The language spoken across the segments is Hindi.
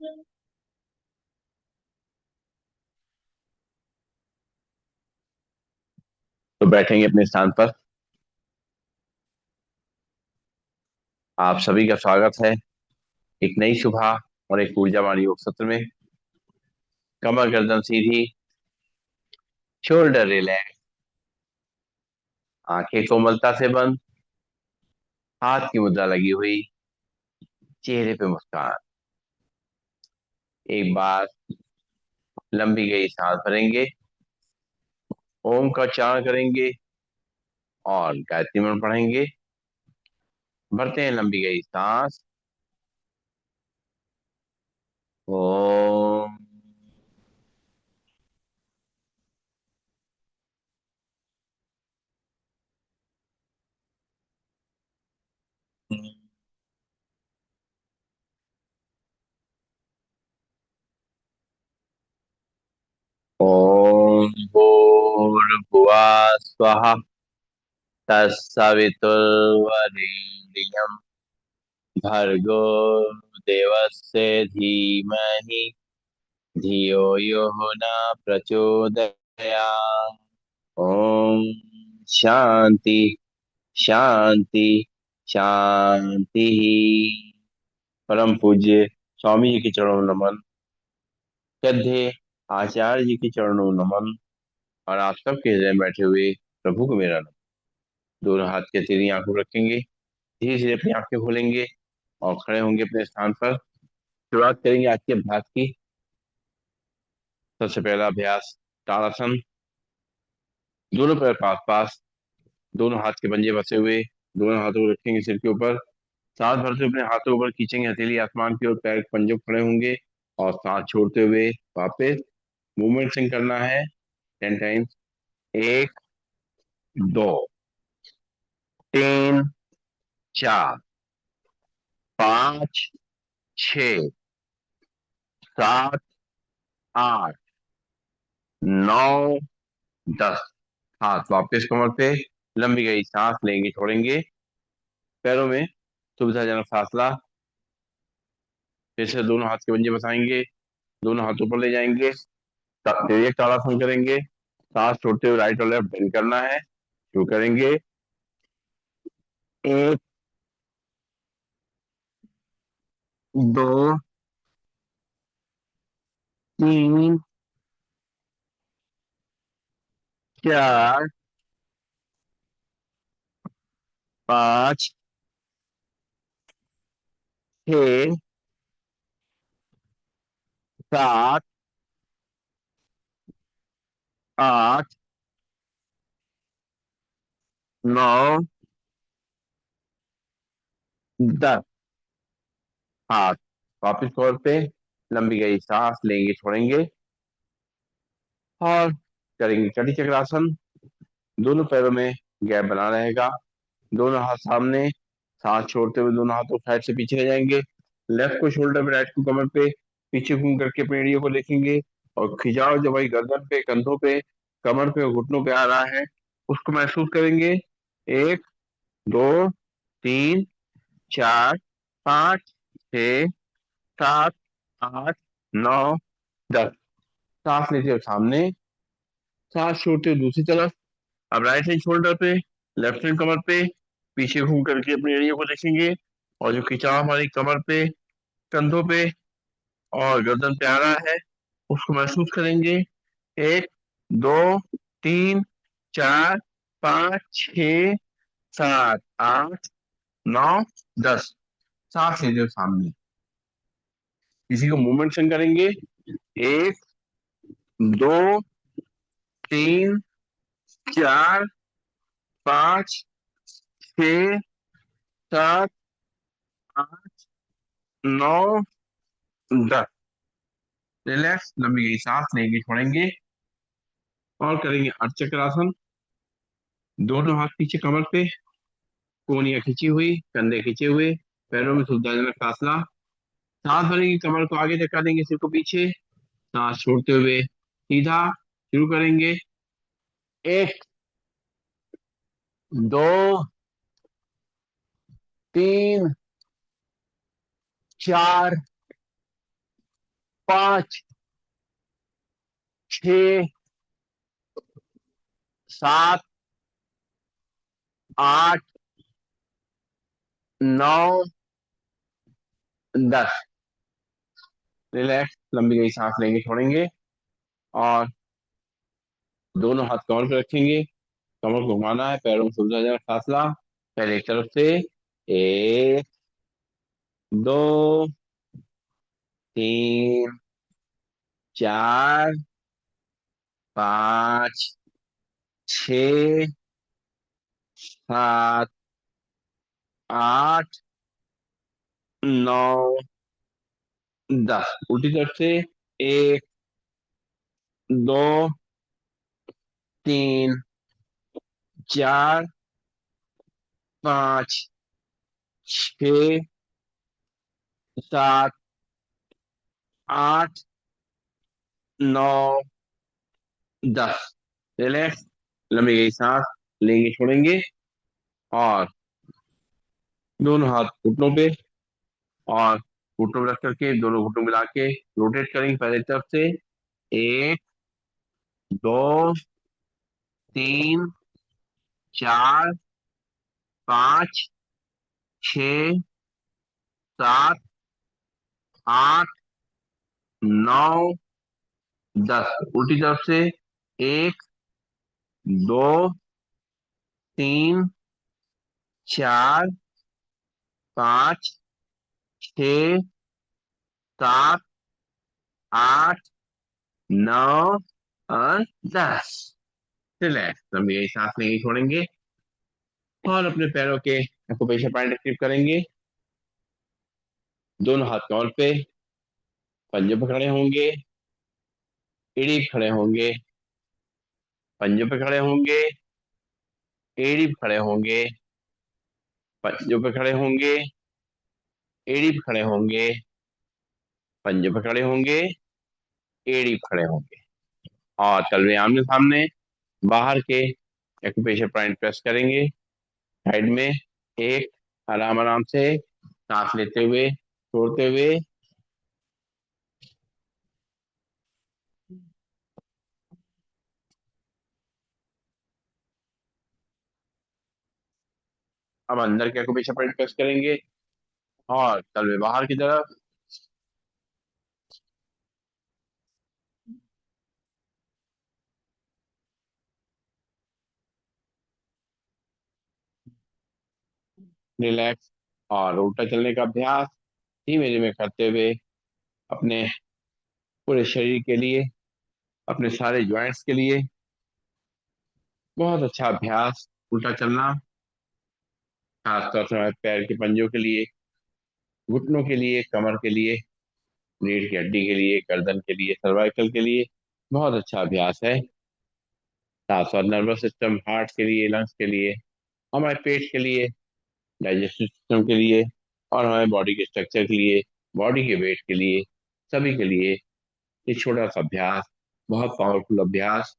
तो बैठेंगे अपने स्थान पर। आप सभी का स्वागत है एक नई सुबह और एक ऊर्जावान योग सत्र में। कमर गर्दन सीधी, शोल्डर रिलैक्स, आंखें कोमलता से बंद, हाथ की मुद्रा लगी हुई, चेहरे पे मुस्कान। एक बार लंबी गई सांस भरेंगे, ओम का उच्चारण करेंगे और गायत्री मंत्र पढ़ेंगे। भरते हैं लंबी गई सांस। ओम। ओम भूर्भुवः स्वः तत्सवितुर्वरेण्यं भर्गो देवस्य धीमहि धियो यो न प्रचोदयात्। ओम शांति शांति शांति। परम पूज्य स्वामी जी के चरणों में नमन। श्रद्धेय आचार्य जी के चरणों में नमन। और आप सबके हृदय में बैठे हुए प्रभु को मेरा नमन। दोनों हाथ के सीधी आंखों पर रखेंगे, धीरे धीरे अपनी आंखें खोलेंगे और खड़े होंगे अपने स्थान पर। शुरुआत करेंगे आज के अभ्यास की। सबसे पहला अभ्यास ताड़ासन। दोनों पैर पास पास, दोनों हाथ के पंजे बसे हुए, दोनों हाथों को रखेंगे सिर के ऊपर। सांस भरते हुए अपने हाथों को ऊपर खींचेंगे, हथेली आसमान की ओर, पैर के पंजे खड़े होंगे और सांस छोड़ते हुए वापस मूवमेंट सिंक करना है 10 टाइम्स। एक, दो, तीन, चार, पाँच, छ, सात, आठ, नौ, 10। हाथ वापस कमर पे। लंबी गई सांस लेंगे, छोड़ेंगे। पैरों में सुविधाजनक फासला। फिर से दोनों हाथ के पंजे बसाएंगे, दोनों हाथों पर ले जाएंगे, तेज ताड़ासन करेंगे। सांस छोड़ते हुए राइट और लेफ्ट बेंड करना है। शुरू करेंगे। एक, दो, तीन, चार, पाँच, छ, सात, आठ, नौ, 10। हाथ वापिस कवर पे। लंबी गई सांस लेंगे, छोड़ेंगे और करेंगे कटी चक्रासन। दोनों पैरों में गैप बना रहेगा। दोनों हाथ सामने, सांस छोड़ते हुए दोनों हाथों साइड से पीछे ले जाएंगे। लेफ्ट को शोल्डर पे, राइट को कमर पे, पीछे घूम करके अपनी एड़ियों को देखेंगे और खिंचाव जब वही गर्दन पे, कंधों पे, कमर पे और घुटनों पे आ रहा है उसको महसूस करेंगे। एक, दो, तीन, चार, पाँच, छ, सात, आठ, नौ, 10। सांस लेते हुए सामने, सांस छोड़ते हुए दूसरी तरफ। अब राइट हैंड शोल्डर पे, लेफ्ट हैंड कमर पे, पीछे घूम करके अपनी एड़ियों को देखेंगे और जो खिंचाव हमारी कमर पे, कंधों पे और गर्दन पे आ रहा है उसको महसूस करेंगे। एक, दो, तीन, चार, पाँच, छ, सात, आठ, नौ, 10। सांस लेते हुए सामने। इसी को मूवमेंट संग करेंगे। एक, दो, तीन, चार, पाँच, छ, सात, आठ, नौ, 10। रिलैक्स, लंबी गई सांस लेंगे, छोड़ेंगे और करेंगे अर्धचक्रासन। दोनों हाथ पीछे कमर पे, कोहनियां खींची हुई, कंधे खींचे हुए, पैरों में सुविधाजनक फासला। सांस भरेंगे, कमर को आगे धक्का देंगे, सिर को पीछे। सांस छोड़ते हुए सीधा शुरू करेंगे। एक, दो, तीन, चार, 5, 6, 7, 8, 9, 10। रिलैक्स, लंबी गई सांस लेंगे, छोड़ेंगे, और दोनों हाथ कमर पे रखेंगे। कमर को घुमाना है, पैरों में सुविधाजनक फासला। पहले एक तरफ से, 1, 2, 3, 4, 5, 6, 7, 8, 9, 10। उल्टी तरफ से, 1, 2, 3, 4, 5, 6, 7, 8, 9, 10। रिलैक्स, लंबी गई सांस लेंगे, छोड़ेंगे, और दोनों हाथ घुटनों पे, और घुटनों में रख करके दोनों घुटनों मिला के रोटेट करेंगे पहले तरफ से। 1, 2, 3, 4, 5, 6, 7, 8, 9, 10। उल्टी तरफ से, 1, 2, 3, 4, 5, 6, 7, 8, 9 और 10। रिलैक्स, हम यही सांस लेंगे, छोड़ेंगे, और अपने पैरों के एक्यूप्रेशर पॉइंट एक्टिव करेंगे। दोनों हाथ कमर पे, पंजों पे खड़े होंगे, एड़ी पे खड़े होंगे, पंजों पे खड़े होंगे, एड़ी पे खड़े होंगे, पंजों पे खड़े होंगे, एड़ी पे खड़े होंगे, पंजों पे खड़े होंगे, एड़ी पे खड़े होंगे, और तलवे आमने सामने। बाहर के एक्यूप्रेशर पॉइंट प्रेस करेंगे साइड में। एक, आराम आराम से सांस लेते हुए, छोड़ते हुए। अब अंदर के एक्यूप्रेशर पॉइंट प्रेस करेंगे, और तलवे बाहर की तरफ। रिलैक्स, और उल्टा चलने का अभ्यास धीमे धीमे करते हुए, अपने पूरे शरीर के लिए, अपने सारे ज्वाइंट्स के लिए बहुत अच्छा अभ्यास उल्टा चलना। खासतौर से हमारे पैर के पंजों के लिए, घुटनों के लिए, कमर के लिए, रीढ़ की हड्डी के लिए, गर्दन के लिए, सर्वाइकल के लिए बहुत अच्छा अभ्यास है। साथ साथ नर्वस सिस्टम, हार्ट के लिए, लंग्स के लिए, हमारे पेट के लिए, डाइजेस्टिव सिस्टम के लिए, और हमारे बॉडी के स्ट्रक्चर के लिए, बॉडी के वेट के लिए, सभी के लिए ये छोटा सा अभ्यास बहुत पावरफुल अभ्यास।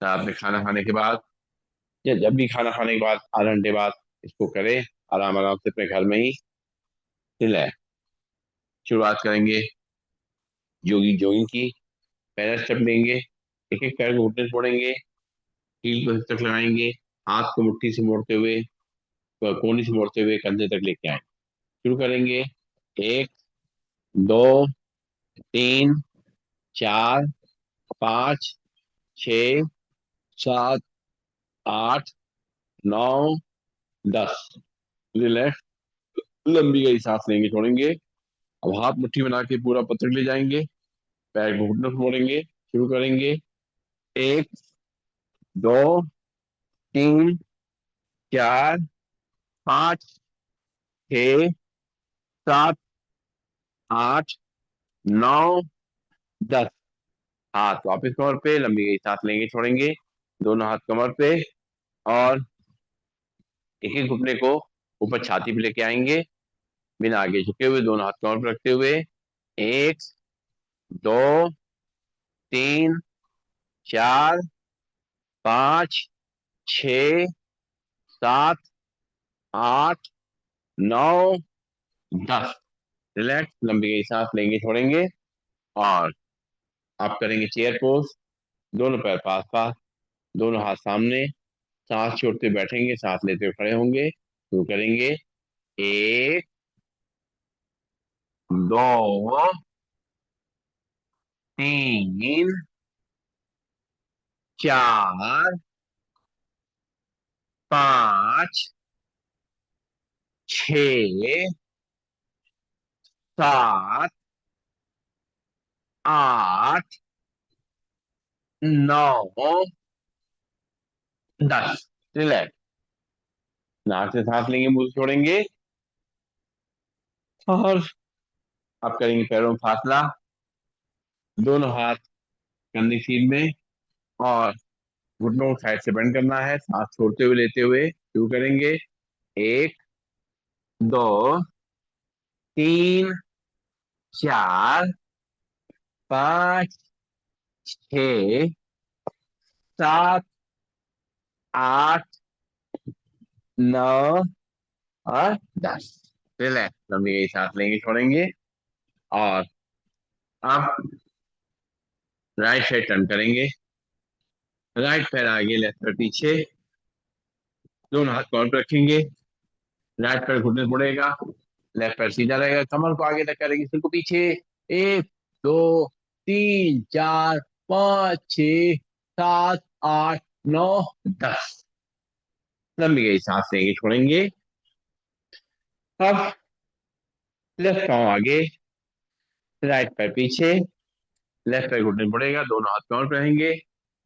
रात में खाना खाने के बाद, या जब भी खाना खाने के बाद आधा घंटे बाद इसको करें, आराम आराम से अपने घर में ही। रिलैक्स, शुरुआत करेंगे जोगिंग जोगिंग की। पहला स्टेप लेंगे, एक एक पैर को घुटने से मोड़ेंगे, हील को तक लगाएंगे, हाथ को मुट्ठी से मोड़ते हुए, कोहनी से मोड़ते हुए कंधे तक लेके आए। शुरू करेंगे, 1, 2, 3, 4, 5, 6, 7, 8, 9, 10। रिलैक्स, लंबी गई सांस लेंगे, छोड़ेंगे। अब हाथ मुट्ठी बना के पूरा पत्थर ले जाएंगे, पैर को घुटनों से मोड़ेंगे। शुरू करेंगे, 1, 2, 3, 4, 5, 6, 7, 8, 9, 10। हाथ वापस कमर पे, लंबी गई सांस लेंगे, छोड़ेंगे, दोनों हाथ कमर पे, और एक एक घुटने को ऊपर छाती पे लेके आएंगे, बिना आगे झुके हुए, दोनों हाथ कमर पे रखते हुए। 1, 2, 3, 4, 5, 6, 7, 8, 9, 10। रिलैक्स, लंबी गई सांस लेंगे छोड़ेंगे। और आप करेंगे चेयर पोज, दोनों पैर पास पास, दोनों हाथ सामने, सांस छोड़ते हुए बैठेंगे, सांस लेते हुए खड़े होंगे, शुरू करेंगे। एक, दो, तीन, चार, पांच, छ, सात, आठ, नौ, 10। रिलैक्स, नाक से सांस लेंगे, मुंह से छोड़ेंगे। और आप करेंगे पैरों में फासला, दोनों हाथ कंधे सीध में, और घुटनों को साइड से बेंड करना है, सांस छोड़ते हुए लेते हुए शुरू करेंगे। एक, दो, तीन, चार, पांच, छ, सात, आठ, नौ और 10। रिलैक्स, लंबी गई सांस लेंगे छोड़ेंगे। और आप राइट साइड टर्न करेंगे, राइट पैर आगे, लेफ्ट पैर पीछे, दोनों हाथ कॉर्नर पे रखेंगे, राइट पैर घुटने से मुड़ेगा, लेफ्ट पैर सीधा रहेगा, कमर को आगे तक करेंगे, सिर को पीछे। एक, दो, तीन, चार, पाँच, छ, सात, आठ, नौ, 10। लंबी गई सांस लेंगे छोड़ेंगे। अब लेफ्ट पाँव आगे, राइट पैर पीछे, लेफ्ट पैर घुटने मुड़ेगा, दोनों हाथ कमर पे रहेंगे,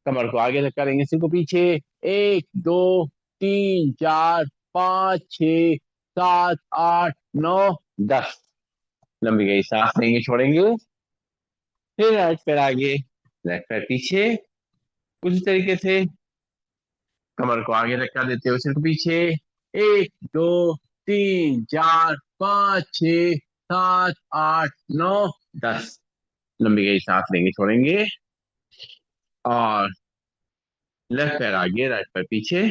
कमर को आगे तक करेंगे, सिर को पीछे। एक, दो, तीन, चार, पाँच, छ, सात, आठ, नौ, 10। लंबी गई सांस लेंगे छोड़ेंगे। फिर राइट पैर आगे, लेफ्ट पैर पीछे, उसी तरीके से कमर को आगे धक्का देते हुए सिर को पीछे। एक, दो, तीन, चार, पाँच, छ, सात, आठ, नौ, 10। लंबी गई सांस लेंगे छोड़ेंगे। और लेफ्ट पैर आगे, राइट पैर पीछे,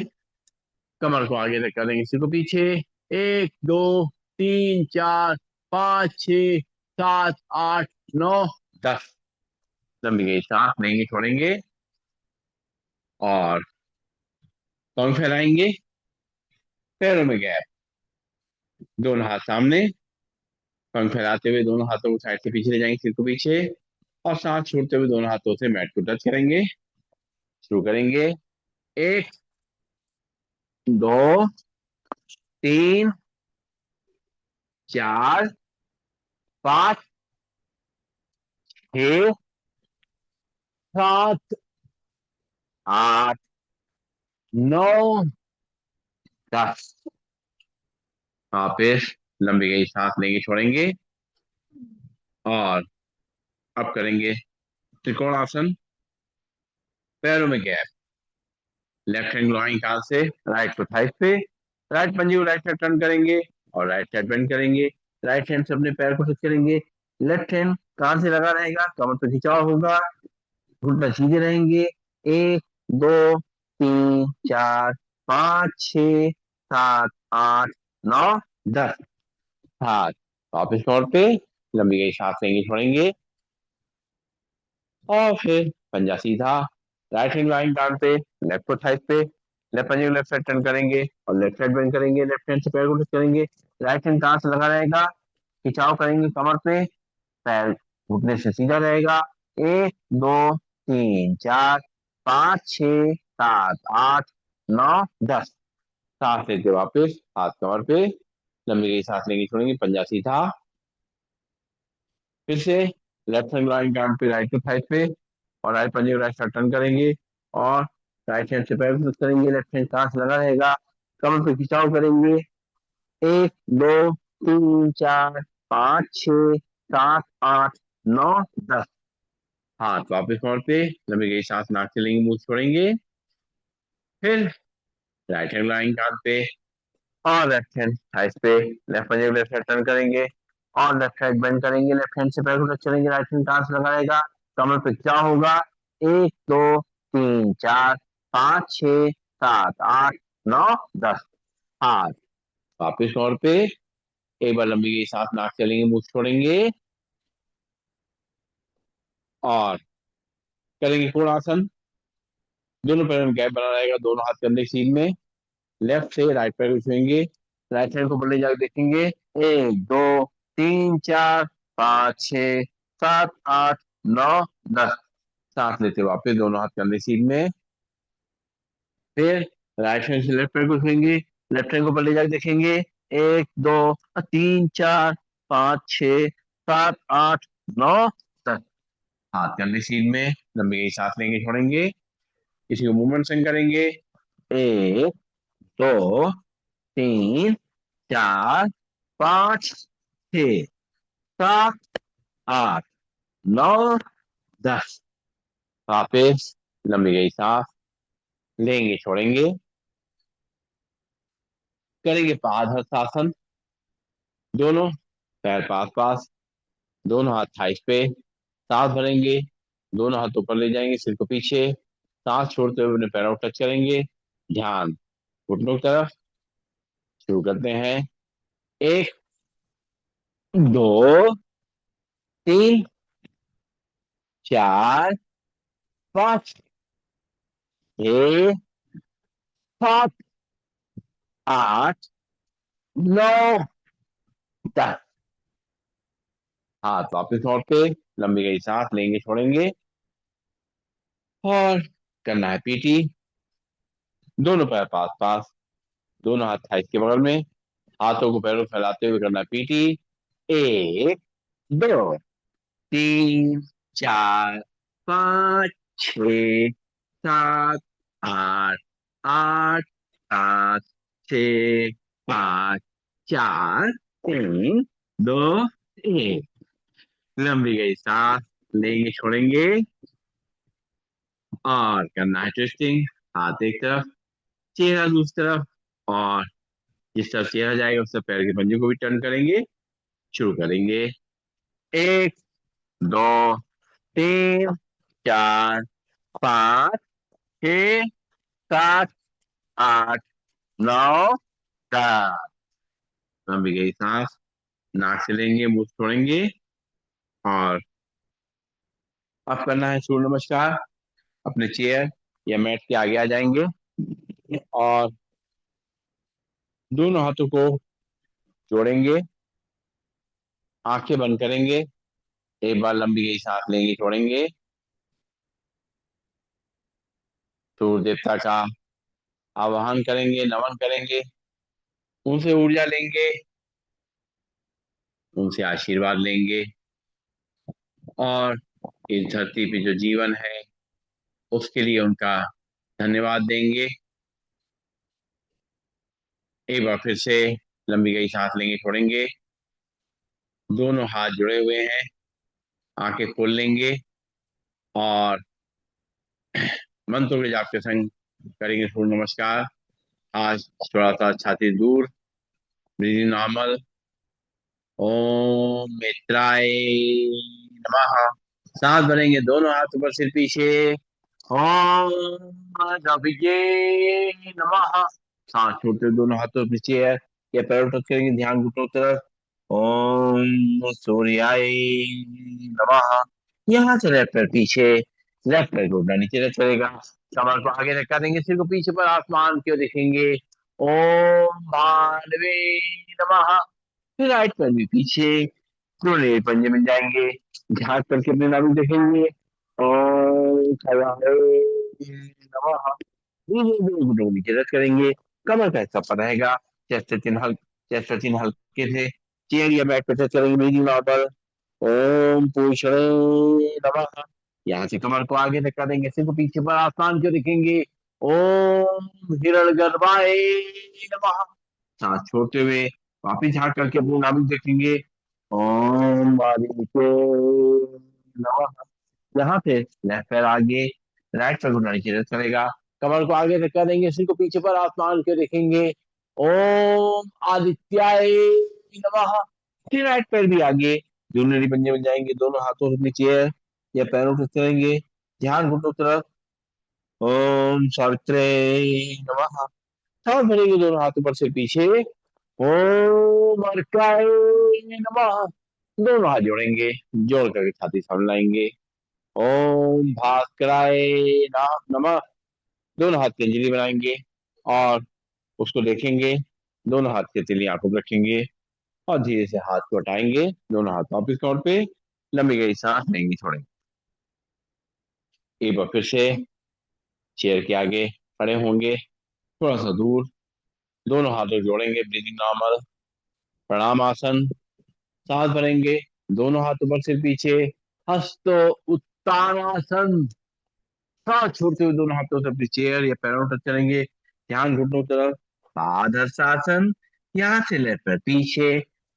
कमर को आगे धक्का देंगे, सिर को पीछे। एक, दो, तीन, चार, पाँच, छ, सात, आठ, नौ, 10। लंबी गई सांस लेंगे छोड़ेंगे। और पाँव फैलाएंगे, पैरों में गैप, दोनों हाथ सामने, पंख फैलाते हुए दोनों हाथों को साइड से पीछे ले जाएंगे, सिर को पीछे, और सांस छोड़ते हुए दोनों हाथों से मैट को टच करेंगे, शुरू करेंगे। एक, दो, तीन, चार, पाँच, छ, सात, आठ, नौ, 10। वापिस लंबी गई सांस लेंगे छोड़ेंगे। और अब करेंगे त्रिकोण आसन, पैरों में गैप, लेफ्ट हैंड ग्रोइंग काल से राइट टू थाइस पे, राइट पंजे को राइट साइड टर्न करेंगे, और राइट साइड बेंड करेंगे, राइट हैंड से अपने पैर को टच करेंगे, लेफ्ट हैंड कान से लगा रहेगा, कमर पे खिंचाव होगा, घुटने सीधे रहेंगे। एक, दो, तीन, चार, पाँच, छ, सात, आठ, नौ, 10। हाथ वापिस तौर पे, लंबी गई सांस लेंगे छोड़ेंगे। और फिर पंजा सीधा, राइट हैंड लाइन डाउन पे, लेफ्ट फुट थाइस पे, लेफ्ट पंजे को लेफ्ट साइड टर्न करेंगे, और लेफ्ट साइड बेंड करेंगे, लेफ्ट हैंड से पैर को टच करेंगे, राइट हैंड कहाँ से लगा रहेगा, खिंचाव करेंगे कमर पे, पैर घुटने से सीधा रहेगा। एक, दो, तीन, चार, पाँच, छ, सात, आठ, नौ, 10। सांस लेते वापस हाथ कमर पे, लंबी गई सांस लेंगे छोड़ेंगे, पंजा सीधा, फिर से लेफ्ट हैंड राइट आर्म पे, राइट थाइस पे, और राइट पंजे को राइट साइड टर्न करेंगे, और राइट हैंड से पैर पुश करेंगे, लेफ्ट हैंड सांस लगा रहेगा, कमर पे खिंचाव करेंगे। एक, दो, तीन, चार, पाँच, छ, सात, आठ, नौ, 10। हाथ वापस कमर पे, लंबी गई सांस नाक से लेंगे, मुंह से छोड़ेंगे। फिर राइट हैंड लाइन कान पे, और लेफ्ट हैंड थाइस पे, लेफ्ट पंजे को लेफ्ट साइड टर्न करेंगे, और लेफ्ट साइड बेंड करेंगे, लेफ्ट हैंड से पैर को टच करेंगे, राइट हैंड कान से लगा रहेगा, कमर पे क्या होगा। एक, दो, तीन, चार, पाँच, छ, सात, आठ, नौ, 10। हाथ वापिस तौर पे, एक बार लंबी गई सांस, नाक चलेंगे, मुंह छोड़ेंगे और करेंगे कोणासन। दोनों पैरों में गैप बना रहेगा, दोनों हाथ कंधे के सीध में। लेफ्ट से राइट पैर को छुएंगे, राइट हैंड को ऊपर ले जाकर देखेंगे। एक, दो, तीन, चार, पाँच, छः, सात, आठ, नौ, 10। सांस लेते वापस दोनों हाथ कंधे सीध में। फिर राइट हैंड से लेफ्ट पैर को छुएंगे, लेफ्ट हैंड को ऊपर ले जाकर देखेंगे। एक, दो, तीन, चार, पाँच, छः, सात, आठ, नौ, 10। हाथ कंधे सीध में, लंबी सांस लेंगे, छोड़ेंगे। किसी को मूवमेंट संग करेंगे। एक, दो, तीन, चार, पाँच, छः, सात, आठ, नौ, 10। वापिस लंबी गई सांस लेंगे, छोड़ेंगे। करेंगे पादहस्त। दोनों पैर पास पास, दोनों हाथ थाइस पे। सांस भरेंगे, दोनों हाथ ऊपर ले जाएंगे, सिर को पीछे। सांस छोड़ते हुए अपने पैरों को टच करेंगे। ध्यान घुटनों की तरफ। शुरू करते हैं। एक, दो, तीन, चार, पाँच, छः, सात, आठ, नौ, 10। हाथ वापस लौट के लंबी गई सांस लेंगे, छोड़ेंगे और करना है पीटी। दोनों पैर पास पास, दोनों हाथ थाइस के बगल में। हाथों को पैरों को फैलाते हुए करना है पीटी। एक, दो, तीन, चार, पाँच, छः, सात, आठ, आठ, सात, छः, पाँच, चार, तीन, दो, एक। लंबी गई सांस लेंगे, छोड़ेंगे और करना है ट्विस्टिंग। हाथ एक तरफ, चेहरा दूसरी तरफ और जिस तरफ चेहरा जाएगा उस तरफ पैर के पंजे को भी टर्न करेंगे। शुरू करेंगे। एक, दो, तीन, चार, पाँच, छः, सात, आठ, नौ, 10। लंबी गई सांस, नाक से लेंगे, मुंह से छोड़ेंगे और अब करना है सूर्य नमस्कार। अपने चेयर या मैट के आगे आ जाएंगे और दोनों हाथों को जोड़ेंगे, आंखें बंद करेंगे। एक बार लंबी गई सांस लेंगे, छोड़ेंगे। सूर्य देवता का आवाहन करेंगे, नमन करेंगे, उनसे ऊर्जा लेंगे, उनसे आशीर्वाद लेंगे और इस धरती पे जो जीवन है उसके लिए उनका धन्यवाद देंगे। एक बार फिर से लंबी गई सांस लेंगे, छोड़ेंगे। दोनों हाथ जुड़े हुए हैं, आंखें खोल लेंगे और मंत्रों के जाप के संग करेंगे सूर्य नमस्कार। आज थोड़ा सा छाती दूर, ब्रीदिंग नॉर्मल। ओम मित्राय नमः। सांस भरेंगे, दोनों हाथ ऊपर सिर पीछे। ओम रविजे नमः। सांस छोड़ते हुए दोनों हाथों पीछे है या पैरों टच करेंगे, ध्यान घुटनों की तरफ। ओम सूर्याय नमः। यहाँ से लेफ्ट पैर पीछे, लेफ्ट पैर घुटना नीचे रख चलेगा। कमर को आगे रखा देंगे, सिर को पीछे पर आसमान की ओर देखेंगे। ओम मानवे नमः। फिर राइट पैर भी पीछे, दोनों पंजे मिल जाएंगे। झाँक करके अपने नाभि देखेंगे। ओम खड़ाए नमः। धीरे धीरे घुटनों को नीचे रख करेंगे, कमर का हिस्सा पर रहेगा। चेस्ट का चिन्ह हल्के से चेयर या मैट पे टच करेंगे, ब्रीदिंग नॉर्मल। ओम पूषणे नमः। यहाँ से कमर को आगे धक्का देंगे, सिर को पीछे पर आसमान को देखेंगे। ओम हिरण्यगर्भाय नमः। सांस छोड़ते हुए वापिस झाँक करके अपनी नाभि देखेंगे। ओम बारीके नमः। यहाँ से लेफ्ट पैर आगे, राइट पैर घुटना नीचे रख करेगा। कमर को आगे धक्का देंगे, सिर को पीछे पर आसमान को देखेंगे। ओम आदित्याय नमः। फिर राइट पैर भी आगे, दोनों पंजे में जाएंगे, दोनों हाथों से अपनी चेयर या पैरों को करेंगे, ध्यान घुटनों की तरफ। ओम सावित्रे नमः। सांस भरेंगे, दोनों हाथ ऊपर से पीछे ओम अर्काय नमः। दोनों हाथ जोड़ेंगे, जोड़ करके छाती सामने लाएंगे। ओम भास्कराय नमः। दोनों हाथ की अंजलि बनाएंगे और उसको देखेंगे। दोनों हाथ की हथेली आंखों पर रखेंगे और धीरे से हाथ को हटाएंगे। दोनों हाथ वापिस तौर पे लंबी गई सांस लेंगे, छोड़ेंगे। एक बार फिर से चेयर के आगे खड़े होंगे, थोड़ा सा दूर। दोनों हाथों को जोड़ेंगे, ब्रीदिंग नॉर्मल। प्रणाम आसन। सांस भरेंगे, दोनों हाथ ऊपर से पीछे। हस्तो उत्तानासन। सांस छोड़ते हुए दोनों हाथों से अपनी चेयर या पैरों तक चलेंगे। ध्यान घुटनों की तरफ। पादहस्तासन। यहाँ से लेफ्ट पैर पीछे,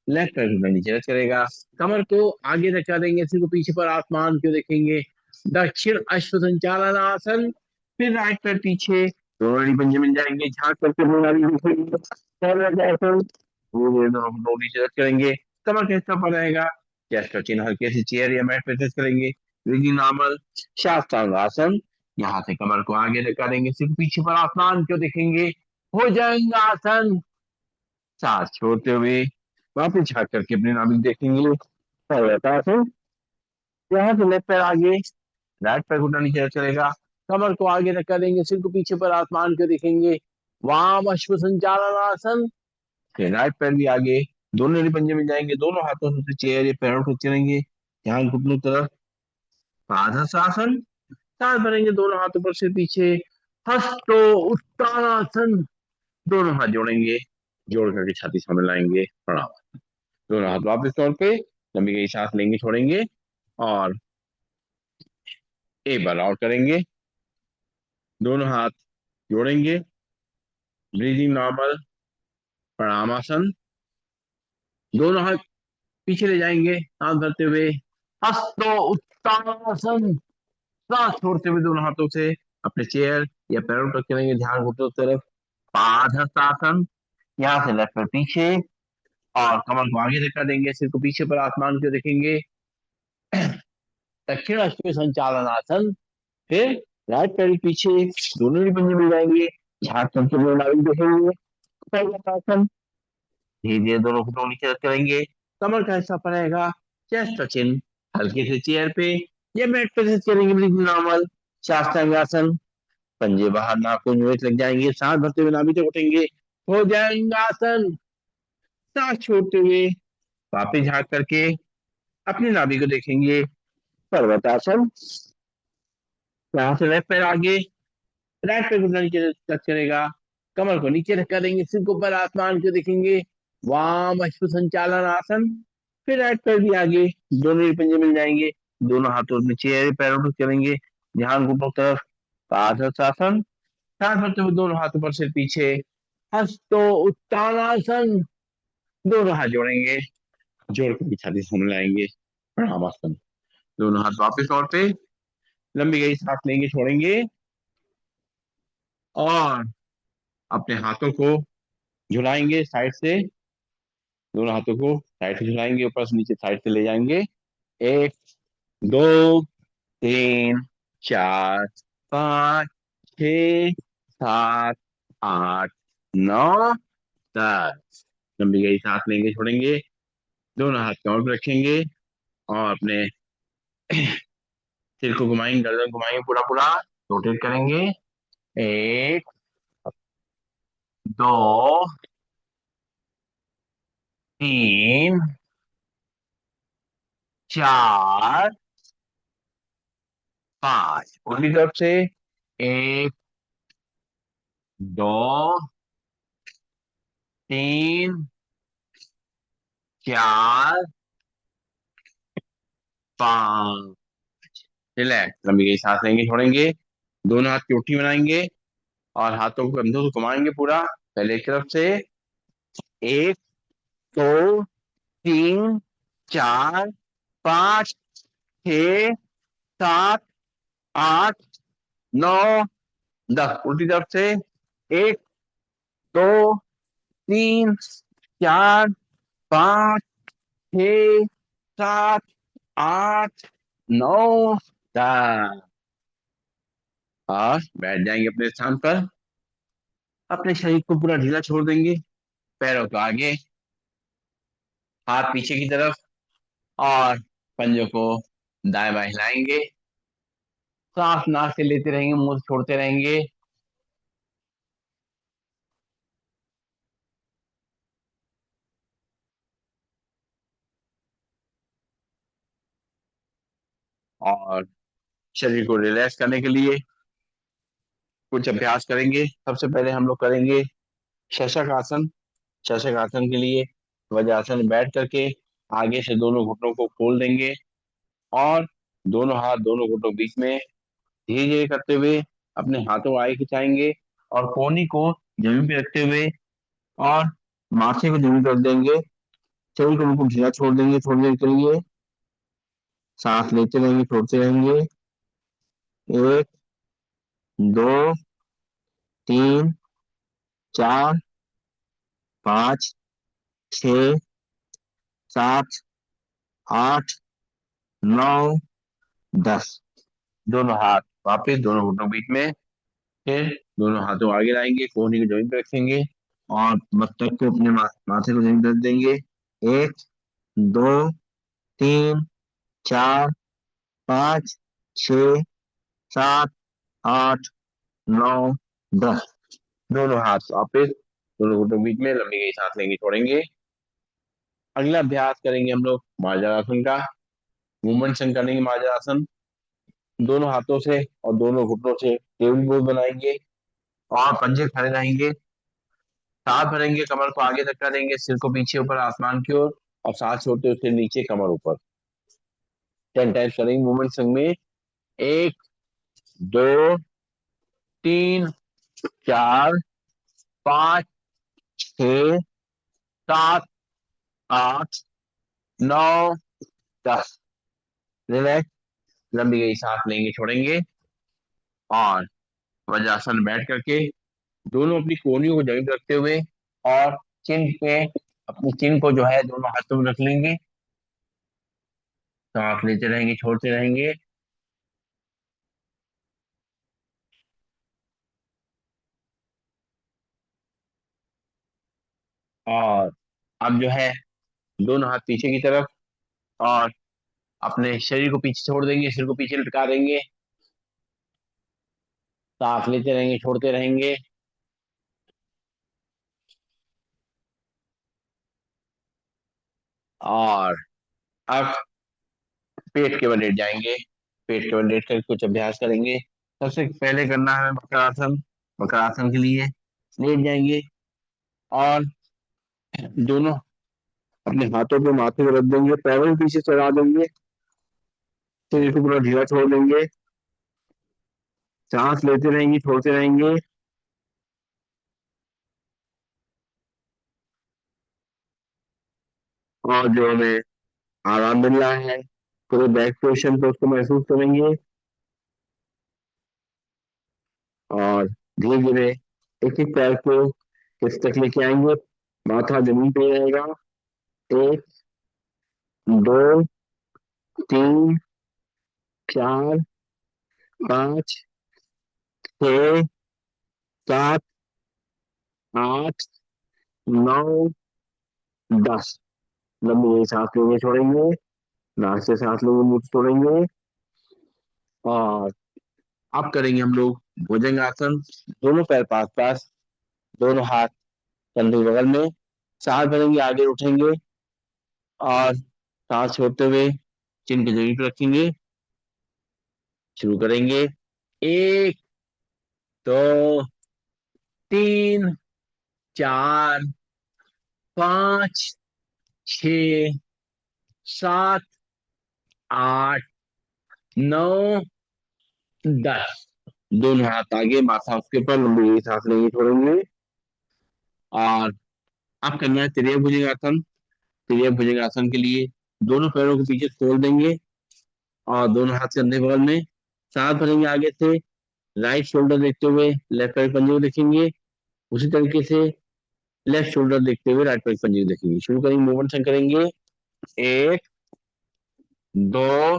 लेफ्ट पैर घुटना नीचे रख करेगा। कमर को आगे रखा देंगे, सिर को पीछे पर आसमान को देखेंगे। दक्षिण अश्व संचालन आसन। फिर राइट पैर पीछे, दोनों रीढ़ पंजे मिल जाएंगे, झांक करके दोनों रीढ़ दिखेंगे। पहला आसन, वो दोनों को नीचे रख करेंगे। कमर का हिस्सा पर रहेगा। चेस्ट का चिन्ह हल्के से चेयर या मैट पे टच करेंगे। Breathing normal. शास्त्रांग आसन। यहाँ से कमर को आगे लगा देंगे, सिर्फ पीछे पर आसमान को देखेंगे। हो जाएंगे आसन। सांस छोड़ते हुए वापिस झाँक करके अपने नाभि देखेंगे। आसन। यहाँ से लेफ्ट पैर आगे, राइट पैर घुटना नीचे चलेगा। कमर को आगे रखा देंगे, सिर को पीछे पर आसमान को देखेंगे। वाम अश्व संचालन आसन। फिर राइट पैर भी आगे, दोनों रीढ़ पंजे में जाएंगे। दोनों हाथों से चेयर या पैरों को चलेंगे। ध्यान घुटनों तरफ। पादहस्तासन। सांस भरेंगे, दोनों हाथ ऊपर से पीछे। हस्तो उत्तानासन। दोनों हाथ जोड़ेंगे, जोड़ करके छाती सामने लाएंगे। प्रणाम। दोनों हाथ वापस तौर पे लंबी गई सांस लेंगे, छोड़ेंगे और एक बार और करेंगे। दोनों हाथ जोड़ेंगे, ब्रीदिंग नॉर्मल। प्रणामासन। दोनों हाथ पीछे ले जाएंगे, सांस भरते हुए। हस्तो उत्तानासन। सांस छोड़ते हुए दोनों हाथों से अपने चेयर या पैरों तक चलेंगे। ध्यान घुटनों की तरफ। पादहस्तासन। यहाँ से लेफ्ट पैर पीछे और कमर को आगे धक्का देंगे, सिर को पीछे पर आसमान को देखेंगे। दक्षिण अश्व संचालन आसन। फिर राइट पैर पीछे, दोनों ही पंजे मिल जाएंगे। झाड़ करके दोनों नाभि देखेंगे। पहला आसन। धीरे धीरे दोनों घुटनों नीचे रख करेंगे। कमर का हिस्सा पर रहेगा। चेस्ट का चिन्ह हल्के से चेयर पे या मैट पे से चलेंगे, बिल्कुल नॉर्मल। शास्त्रांग आसन। पंजे बाहर, नाखून में लग जाएंगे। सांस भरते हुए नाभि तक उठेंगे। हो जाएंगे आसन। सांस छोड़ते हुए वापिस झाँक करके अपनी नाभि को देखेंगे। पर्वतासन। यहाँ से लेफ्ट पैर आगे, राइट पैर घुटना नीचे टच करेगा। कमर को नीचे रखा देंगे, सिर को ऊपर आसमान को देखेंगे। वाम अश्व संचालन आसन। फिर राइट पैर भी आगे, दोनों ही पंजे मिल जाएंगे। दोनों हाथों में चेहरे पैरों को करेंगे। ध्यान घुटनों की तरफ। पादहस्तासन। सांस भरते हुए दोनों हाथ ऊपर से पीछे। हस्तो उत्तानासन। दोनों हाथ जोड़ेंगे, जोड़ कर छाती सामने लाएंगे। प्रणामासन। दोनों हाथ वापस तौर पे लंबी गई सांस लेंगे, छोड़ेंगे और अपने हाथों को झुलाएंगे साइड से। दोनों हाथों को साइड से झुलाएंगे, ऊपर से नीचे साइड से ले जाएंगे। एक, दो, तीन, चार, पाँच, छ, सात, आठ, नौ, 10। लंबी गई सांस लेंगे, छोड़ेंगे। दोनों हाथ कमर पर रखेंगे और अपने सिर को घुमाएंगे, गर्दन घुमाएंगे, पूरा पूरा रोटेट करेंगे। एक, दो, तीन, चार, पांच। उल्टी तरफ से। एक, दो, तीन, चार, पांच। रिलैक्स। लंबी गई सांस लेंगे, छोड़ेंगे। दोनों हाथ की मुट्ठी बनाएंगे और हाथों को कंधों को घुमाएंगे पूरा। पहले एक तरफ से। एक, दो, तीन, चार, पाँच, छ, सात, आठ, नौ, 10। उल्टी तरफ से। एक, दो, तीन, चार, पाँच, छ, सात, आठ, नौ, 10। और बैठ जाएंगे अपने स्थान पर। अपने शरीर को पूरा ढीला छोड़ देंगे। पैरों को आगे, हाथ पीछे की तरफ, और पंजों को दाएं बाएं हिलाएंगे। सांस नाक से लेते रहेंगे, मुंह से छोड़ते रहेंगे। और शरीर को रिलैक्स करने के लिए कुछ अभ्यास करेंगे। सबसे पहले हम लोग करेंगे शशक आसन। शशक आसन के लिए वज्रासन में बैठ करके आगे से दोनों घुटनों को खोल देंगे, और दोनों हाथ दोनों घुटनों के बीच में धीरे धीरे करते हुए अपने हाथों को आगे खिंचाएंगे, और कोहनी को जमीन पे रखते हुए और माथे को जमीन पर रख देंगे। शरीर को बिल्कुल ढीला छोड़ देंगे थोड़ी देर के लिए। सांस लेते रहेंगे, छोड़ते रहेंगे। एक, दो, तीन, चार, पाँच, छ, सात, आठ, नौ, 10। दोनों हाथ वापिस दोनों घुटनों के बीच में। फिर दोनों हाथों आगे लाएंगे, कोहनी को जमीन पर रखेंगे, और मस्तक को अपने माथे को जमीन पर रख देंगे। एक, दो, तीन, चार, पाँच, छ, सात, आठ, नौ, 10। दोनों हाथ वापिस दोनों घुटनों के बीच में लंबी गई सांस लेंगे, छोड़ेंगे। अगला अभ्यास करेंगे हम लोग मार्जरासन का। मूवमेंट करेंगे मार्जरासन। दोनों हाथों से और दोनों घुटनों से टेबल पोज बनाएंगे, और पंजे खड़े रहेंगे। सांस भरेंगे, कमर को आगे तक करेंगे, सिर को पीछे ऊपर आसमान की ओर, और सांस छोड़ते हुए सिर नीचे, कमर ऊपर। 10 टाइम्स करेंगे मूवमेंट संग में। एक, दो, तीन, चार, पाँच, छ, सात, आठ, नौ, 10। रिलैक्स, लंबी गई सांस लेंगे, छोड़ेंगे। और वज्रासन में बैठ करके दोनों अपनी कोहनियों को जमीन पर रखते हुए, और चिन पे अपनी चिन को जो है दोनों हाथों में रख लेंगे। सांस लेते रहेंगे, छोड़ते रहेंगे। और अब जो है दोनों हाथ पीछे की तरफ, और अपने शरीर को पीछे छोड़ देंगे, सिर को पीछे लटका देंगे। सांस लेते रहेंगे, छोड़ते रहेंगे। और अब पेट के बल लेट जाएंगे। पेट के बल लेट कर कुछ अभ्यास करेंगे। सबसे पहले करना है वक्रासन। वक्रासन के लिए लेट जाएंगे, और दोनों अपने हाथों पे माथे को रख देंगे, पैरों को पीछे चढ़ा देंगे, शरीर को पूरा ढीला छोड़ देंगे। सांस लेते रहेंगे, छोड़ते रहेंगे। और जो हमें आराम मिल रहा है पूरे बैक पोर्शन पे, उसको महसूस करेंगे। और धीरे धीरे एक एक पैर को किस तक लेके आएंगे। माथा जमीन पे रहेगा। एक, दो, तीन, चार, पाँच, छ, सात, आठ, नौ, 10। लंबी सांस लेंगे, छोड़ेंगे। नाक से सांस लेंगे, मुंह से छोड़ेंगे। और अब करेंगे हम लोग भुजंगासन। दोनों पैर पास पास, दोनों हाथ कंधे के बगल में। सांस भरेंगे, आगे उठेंगे, और सांस छोड़ते हुए चिन की जमीन पर रखेंगे। शुरू करेंगे। एक, दो, तीन, चार, पाँच, छ, सात, आठ, नौ, 10। दोनों हाथ आगे, माथा उसके ऊपर, लंबी सांस लेंगे, छोड़ेंगे। और अब करना है त्रिभुज भुजंगासन। त्रिभुज भुजंगासन के लिए दोनों पैरों को पीछे खोल देंगे, और दोनों हाथ कंधे बगल में। सांस भरेंगे आगे से, राइट शोल्डर देखते हुए लेफ्ट पैर पंजे को देखेंगे। उसी तरीके से लेफ्ट शोल्डर देखते हुए राइट पैर पंजे को देखेंगे। शुरू करेंगे, मूवमेंट करेंगे। एक, दो,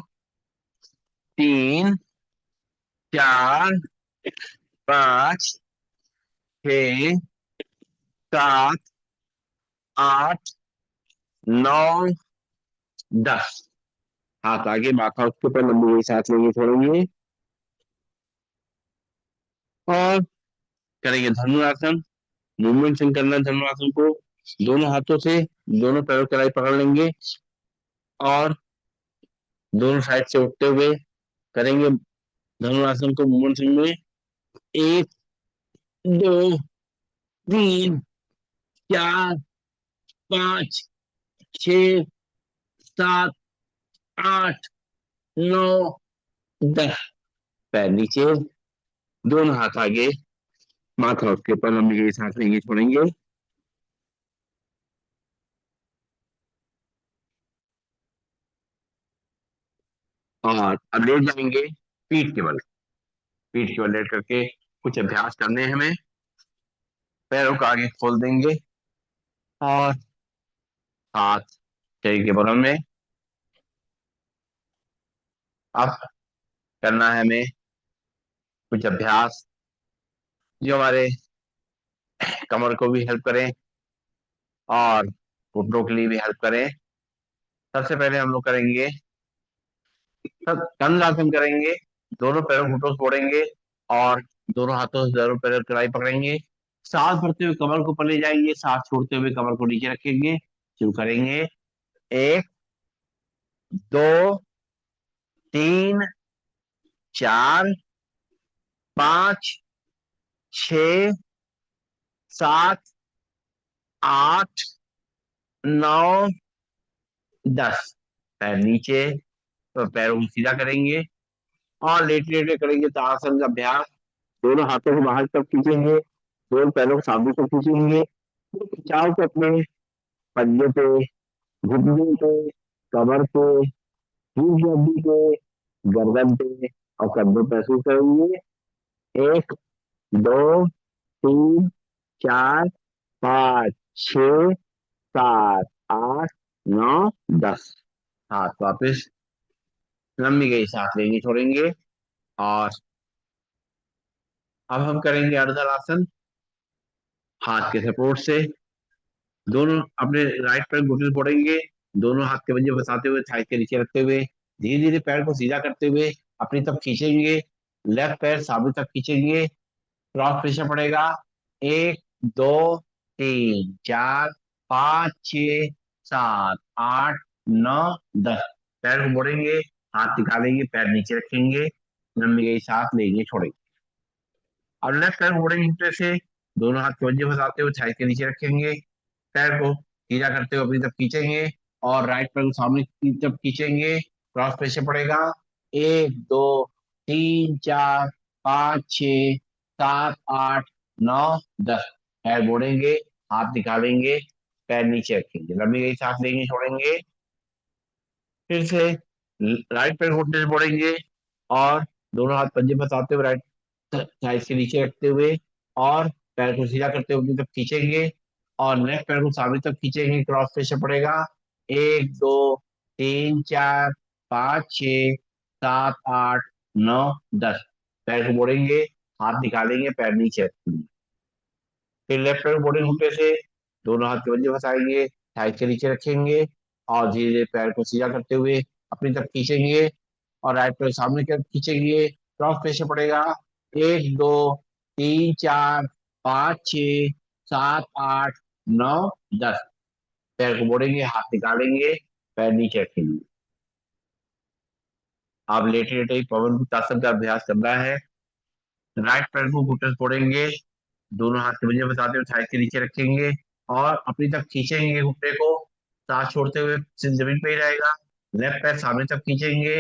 तीन, चार, पाँच, छ, सात, 8, 9, 10। हाथ आगे, माथा उसके ऊपर, लंबी हुई सांस लेंगे, छोड़ेंगे। और करेंगे धनुरासन। मूवमेंट से करना है धनुरासन को। दोनों हाथों से दोनों पैरों की कलाई पकड़ लेंगे और दोनों साइड से उठते हुए करेंगे धनुरासन को मूवमेंट में। 1, 2, 3, 4, 5, 6, 7, 8, 9, 10। पैर नीचे, दोनों हाथ आगे, माथा उसके ऊपर, लंबी गहरी सांस लेंगे, छोड़ेंगे। और अब लेट जाएंगे पीठ के बल। पीठ के बल लेट करके कुछ अभ्यास करने हैं हमें। पैरों को आगे खोल देंगे और हाथ शरीर के बगल में। अब करना है हमें कुछ अभ्यास जो हमारे कमर को भी हेल्प करें और घुटनों के लिए भी हेल्प करें। सबसे पहले हम लोग करेंगे, सब कंधासन करेंगे। दोनों पैरों घुटनों से मोड़ेंगे और दोनों हाथों से दोनों पैरों की कलाई पकड़ेंगे। सांस भरते हुए कमर को ऊपर ले जाएंगे, सांस छोड़ते हुए कमर को नीचे रखेंगे। शुरू करेंगे। 1, 2, 3, 4, 5, 6, 7, 8, 9, 10। पैर नीचे, तो पैरों को सीधा करेंगे और लेट लेट करेंगे ताड़ासन का अभ्यास। दोनों हाथों को बाहर की तरफ खींचेंगे, दोनों पैरों को सामने की तरफ खींचेंगे। खिंचाव को अपने पंजे पे, घुटने पे, कमर पे, रीढ़ की हड्डी पे, गर्दन पे और कंधों पे महसूस करेंगे। 1, 2, 3, 4, 5, 6, 7, 8, 9, 10। हाथ वापिस, लंबी गई सांस लेंगे, छोड़ेंगे। और अब हम करेंगे अर्धलासन। हाथ के सपोर्ट से दोनों अपने राइट पैर घुटने फोड़ेंगे, दोनों हाथ के पंजे फंसाते हुए थाई के नीचे रखते हुए धीरे धीरे पैर को सीधा करते हुए अपनी तरफ खींचेंगे। लेफ्ट पैर सामने तक खींचेंगे, क्रॉस प्रेशर पड़ेगा। 1, 2, 3, 4, 5, 6, 7, 8, 9, 10। पैर को मोड़ेंगे, हाथ निकालेंगे, पैर नीचे रखेंगे, लंबी गई सांस लेंगे, छोड़ेंगे। अब लेफ्ट पैर को मोड़ेंगे घुटने से, दोनों हाथ के पंजे फंसाते हुए थाई के नीचे रखेंगे, पैर को सीधा करते हुए अपनी तरफ खींचेंगे और राइट पैर को सामने की तरफ खींचेंगे। क्रॉस प्रेशर पड़ेगा। 1, 2, 3, 4, 5, 6, 7, 8, 9, 10। पैर मोड़ेंगे, हाथ निकालेंगे, पैर नीचे रखेंगे, लंबी गई सांस लेंगे, छोड़ेंगे। फिर से राइट पैर घुटने से मोड़ेंगे और दोनों हाथ पंजे फंसाते हुए राइट साइड से नीचे रखते हुए और पैर को सीधा करते हुए अपनी तरफ खींचेंगे और लेफ्ट पैर को सामने तक खींचेंगे। क्रॉस प्रेशर पड़ेगा। 1, 2, 3, 4, 5, 6, 7, 8, 9, 10। पैर को मोड़ेंगे, हाथ निकालेंगे, पैर नीचे रखेंगे। फिर लेफ्ट पैर को मोड़ेंगे घुटने से, दोनों हाथ के पंजे फंसाएंगे, थाई के नीचे रखेंगे और धीरे धीरे पैर को सीधा करते हुए अपनी तरफ खींचेंगे और राइट पैर सामने की तरफ खींचेंगे। क्रॉस प्रेशर पड़ेगा। 1, 2, 3, 4, 5, 6, 7, 8, 9, 10। पैर को मोड़ेंगे, हाथ निकालेंगे, पैर नीचे रखेंगे। आप लेटे लेटे ही पवन मुक्तासन का अभ्यास करना है। राइट पैर को घुटने से फोड़ेंगे, दोनों हाथ के पंजे फंसाते हुए थाई के नीचे रखेंगे और अपनी तरफ खींचेंगे घुटने को, सांस छोड़ते हुए सिर जमीन पे ही रहेगा। लेफ्ट पैर सामने तक खींचेंगे।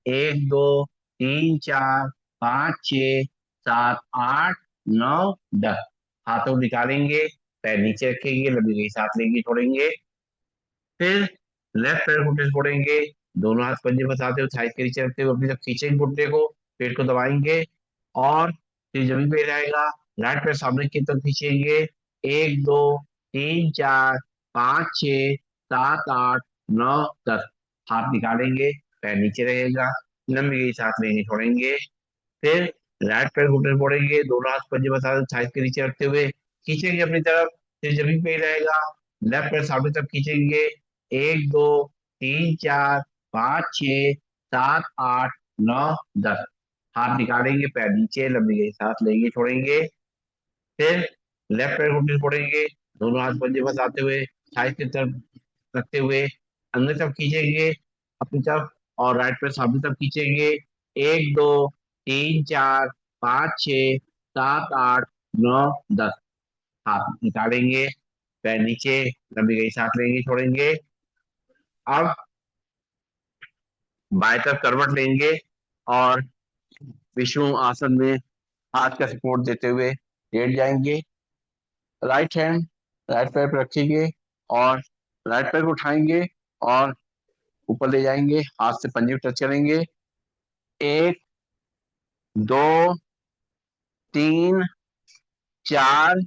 1, 2, 3, 4, 5, 6, 7, 8, 9, 10। हाथों निकालेंगे, पैर नीचे रखेंगे, लंबी गई सांस लेंगे, छोड़ेंगे। फिर लेफ्ट पैर घुटने से फोड़ेंगे, दोनों हाथ पंजे फंसाते हुए थाई के नीचे रखते हुए अपनी तरफ खींचेंगे घुटने को, पेट को दबाएंगे और फिर जमीन पे ही रहेगा। राइट पैर सामने की तरफ खींचेंगे। 1, 2, 3, 4, 5, 6, 7, 8, 9, 10। हाथ निकालेंगे, पैर नीचे रहेगा, लंबी गई सांस लेंगे, छोड़ेंगे। फिर राइट पैर घुटने से फोड़ेंगे, दोनों हाथ पंजे फंसा थाई के नीचे रखते हुए खींचेंगे अपनी तरफ, फिर जमीन पे ही रहेगा। लेफ्ट पैर सामने तरफ खींचेंगे। 1 2 3 4 5 6 7 8 9 10। हाथ निकालेंगे, पैर नीचे, लंबी गई सांस लेंगे, छोड़ेंगे। फिर लेफ्ट पैर घुटने से फोड़ेंगे, दोनों हाथ पंजे फंसाते हुए, थाई की तरफ रखते हुए अंदर तरफ खींचेंगे अपनी तरफ, और राइट पैर सामने तरफ खींचेंगे। 1 2 3 4 5 6 7 8 9 10। हाथ निकालेंगे, पैर नीचे, लंबी गई सांस लेंगे, छोड़ेंगे। अब बाएं तरफ करवट लेंगे और विष्णु आसन में हाथ का सपोर्ट देते हुए लेट जाएंगे। राइट हैंड राइट पैर पर रखेंगे और राइट पैर को उठाएंगे और ऊपर ले जाएंगे, हाथ से पंजे को टच करेंगे। 1 2 3 4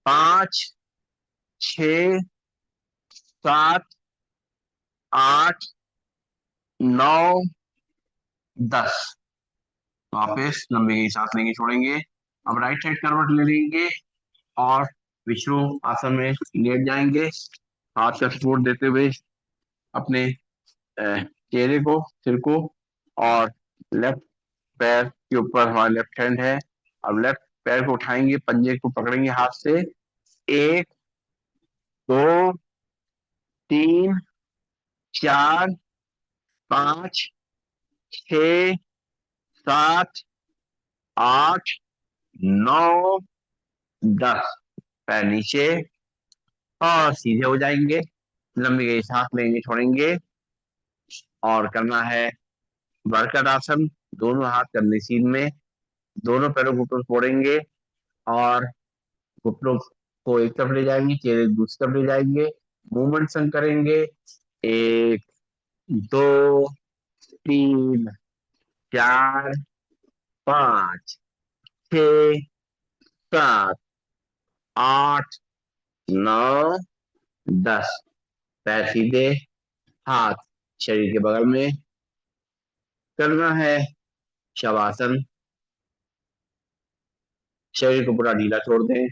5 6 7 8 9 10। वापस लंबी गई सांस लेंगे, छोड़ेंगे। अब राइट साइड करवट ले लेंगे और विष्णु आसन में लेट जाएंगे, हाथ का सपोर्ट देते हुए अपने चेहरे को, सिर को, और लेफ्ट पैर के ऊपर हमारा लेफ्ट हैंड है। अब लेफ्ट पैर को उठाएंगे, पंजे को पकड़ेंगे हाथ से। 1 2 3 4 5 6 7 8 9 10। पैर नीचे और सीधे हो जाएंगे, लंबी गई सांस लेंगे, छोड़ेंगे। और करना है वर्कट आसन। दोनों हाथ करने सीध में, दोनों पैरों को ऊपर फोड़ेंगे और घुटनों को एक तरफ ले जाएंगे, चेहरे दूसरी तरफ ले जाएंगे, मूवमेंट संग करेंगे। 1 2 3 4 5 6 7 8 9 10। पैर सीधे, हाथ शरीर के बगल में। करना है शवासन। शरीर को पूरा ढीला छोड़ दें,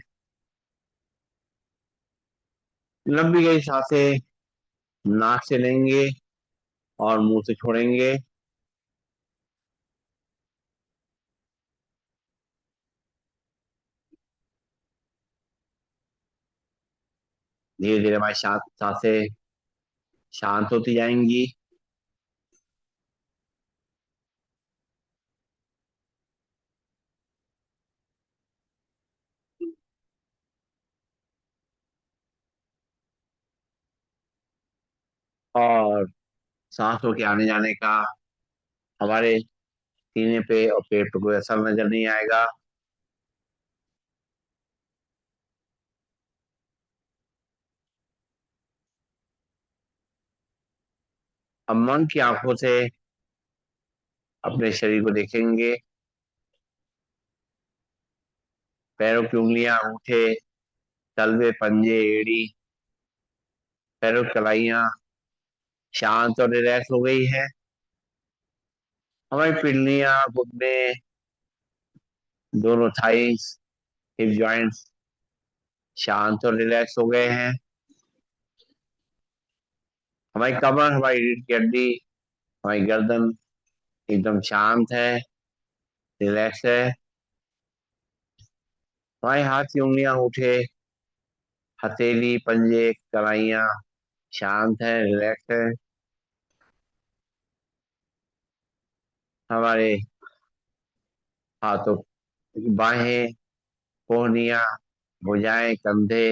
लंबी गई सांसें नाक से लेंगे और मुंह से छोड़ेंगे। धीरे धीरे हमारी सांसें शांत होती जाएंगी। और सांसों के आने जाने का हमारे सीने पे और पेट पे कोई असर नजर नहीं आएगा। अब मन की आंखों से अपने शरीर को देखेंगे। पैरों की उंगलियां, अंगूठे, तलवे, पंजे, एड़ी, पैरों की कलाइयां शांत और रिलैक्स हो गई है। हमारी पिंडलियां, घुटने, दोनों थाइस, हिप जॉइंट्स शांत और रिलैक्स हो गए हैं। हमारी कमर, हमारी रीढ़ की हड्डी, हमारी गर्दन एकदम शांत है, रिलैक्स है। हमारे हाथ की उंगलियां, अंगूठे, हथेली, पंजे, कलाइयां शांत है, रिलैक्स है। हमारे हाथों की बाहें, कोहनियां, भुजाएं, कंधे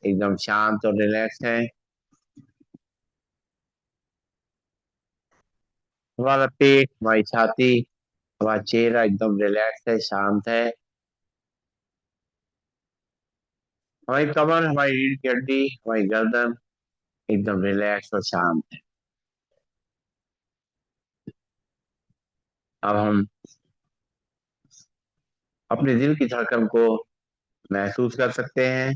एकदम शांत और रिलैक्स है। हमारा पेट, हमारी छाती, हमारा चेहरा एकदम रिलैक्स है, शांत है। हमारी कमर, हमारी रीढ़ की हड्डी, हमारी गर्दन एकदम रिलैक्स और शांत है। अब हम अपने दिल की धड़कन को महसूस कर सकते हैं।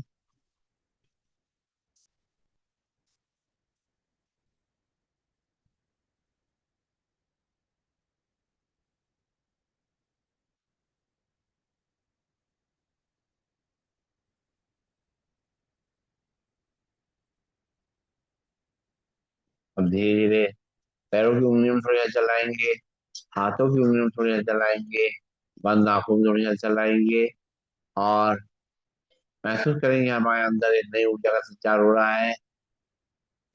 अब धीरे धीरे पैरों की उंगलियों में थोड़ी हल चलाएंगे, हाथों की उंगलियों में थोड़ी हल चलाएंगे, बंद आंखों में थोड़ी हल चलाएंगे, और महसूस करेंगे हमारे अंदर एक नई ऊर्जा का संचार हो रहा है,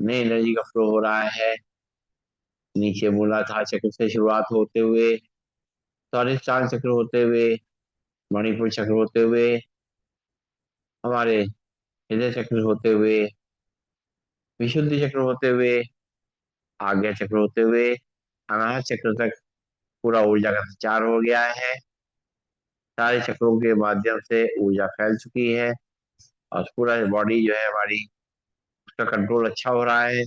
नई एनर्जी का फ्लो हो रहा है। नीचे मूलाधार चक्र से शुरुआत होते हुए, स्वादिष्टान चक्र होते हुए, मणिपुर चक्र होते हुए, हमारे हृदय चक्र होते हुए, विशुद्धि चक्र होते हुए, आज्ञा चक्र होते हुए, अनाहत चक्र तक पूरा ऊर्जा का संचार हो गया है। सारे चक्रों के माध्यम से ऊर्जा फैल चुकी है, और पूरा बॉडी जो है हमारी, उसका कंट्रोल अच्छा हो रहा है।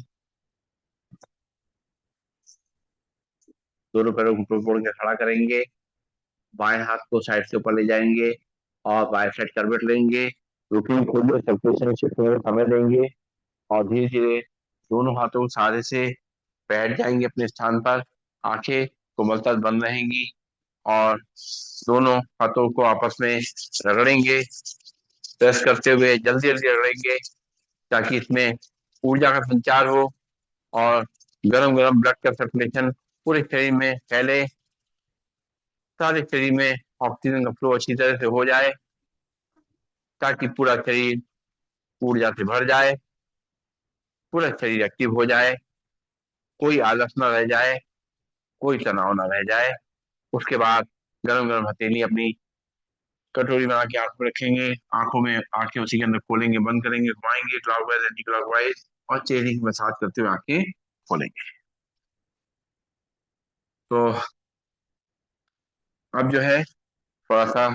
दोनों पैरों को तोड़ के खड़ा करेंगे, बाएं हाथ को साइड से ऊपर ले जाएंगे और बाएं साइड करवट लेंगे, रुकिंग खोलिए सर्कुलेशन शिफ्ट होने में समय देंगे, और धीरे धीरे दोनों हाथों को सहारे से बैठ जाएंगे अपने स्थान पर। आंखें कोमलता बंद रहेंगी, और दोनों हाथों को आपस में रगड़ेंगे, प्रेस करते हुए जल्दी जल्दी रगड़ेंगे, ताकि इसमें ऊर्जा का संचार हो, और गरम गरम ब्लड का सर्कुलेशन पूरे शरीर में फैले, सारे शरीर में ऑक्सीजन का फ्लो अच्छी तरह से हो जाए, ताकि पूरा शरीर ऊर्जा से भर जाए, पूरा शरीर एक्टिव हो जाए, कोई आलस न रह जाए, कोई तनाव न रह जाए। उसके बाद गरम गरम हथेली अपनी कटोरी बना के आंख में रखेंगे, आंखों में आंखें उसी के अंदर खोलेंगे, बंद करेंगे, घुमाएंगे क्लॉकवाइज एंटी क्लॉकवाइज, और चेहरे की मसाज करते हुए आंखें खोलेंगे। तो अब जो है थोड़ा सा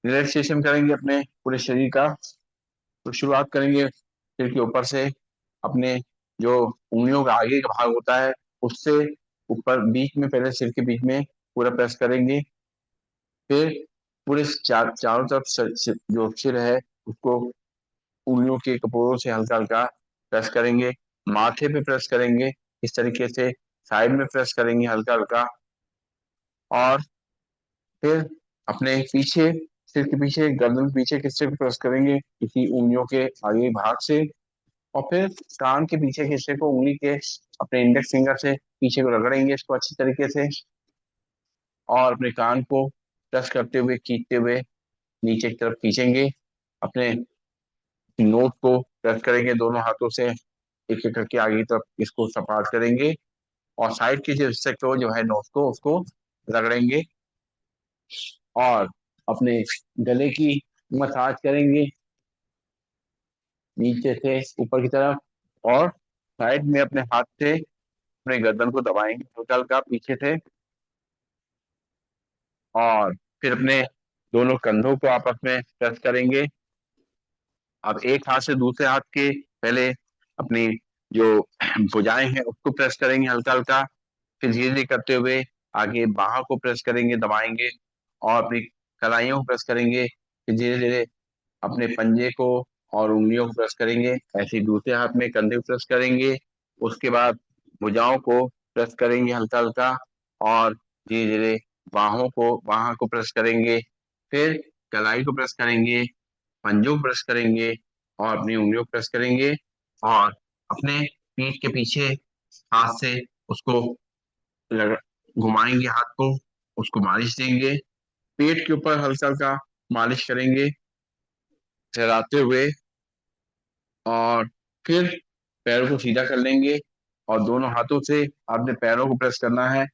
रिलैक्सेशन करेंगे अपने पूरे शरीर का। तो शुरुआत करेंगे सिर के ऊपर से, अपने जो उंगलियों का आगे का भाग होता है उससे ऊपर बीच में, पहले सिर के बीच में पूरा प्रेस करेंगे। फिर पूरे चारों तरफ जो सिर है उसको उंगलियों के कपोरों से हल्का हल्का प्रेस करेंगे, माथे पे प्रेस करेंगे, इस तरीके से साइड में प्रेस करेंगे हल्का हल्का, और फिर अपने पीछे, सिर के पीछे, गर्दन के पीछे के हिस्से पे प्रेस करेंगे इसी उंगलियों के आगे भाग से, और फिर कान के पीछे के हिस्से को उंगली के अपने इंडेक्स फिंगर से पीछे को रगड़ेंगे इसको अच्छी तरीके से, और अपने कान को प्रेस करते हुए खींचते हुए नीचे की तरफ खींचेंगे। अपने नोट को प्रेस करेंगे दोनों हाथों से, एक एक करके आगे की तरफ इसको सपाट करेंगे, और साइड के जो हिस्से को जो है नोट को उसको रगड़ेंगे, और अपने गले की मसाज करेंगे नीचे से ऊपर की तरफ, और साइड में अपने हाथ से अपने गर्दन को दबाएंगे हल्का हल्का पीछे से, और फिर अपने दोनों कंधों को आपस में प्रेस करेंगे। अब एक हाथ से दूसरे हाथ के पहले अपनी जो भुजाएं हैं उसको प्रेस करेंगे हल्का हल्का, फिर धीरे धीरे करते हुए आगे बाहों को प्रेस करेंगे, दबाएंगे, और अपनी कलाइयों को प्रेस करेंगे, फिर धीरे धीरे अपने पंजे को और उंगलियों को प्रेस करेंगे, ऐसे ही दूसरे हाथ में कंधे को प्रेस करेंगे। उसके बाद भुजाओं को प्रेस करेंगे हल्का हल्का, और धीरे धीरे बाहों को प्रेस करेंगे, फिर कलाई को प्रेस करेंगे, पंजों को प्रेस करेंगे, और अपनी उंगलियों को प्रेस करेंगे, और अपने पीठ के पीछे हाथ से उसको घुमाएंगे हाथ को, उसको मालिश देंगे, पेट के ऊपर हल्का हल्का मालिश करेंगे चलाते हुए, और फिर पैरों को सीधा कर लेंगे, और दोनों हाथों से आपने पैरों को प्रेस करना है।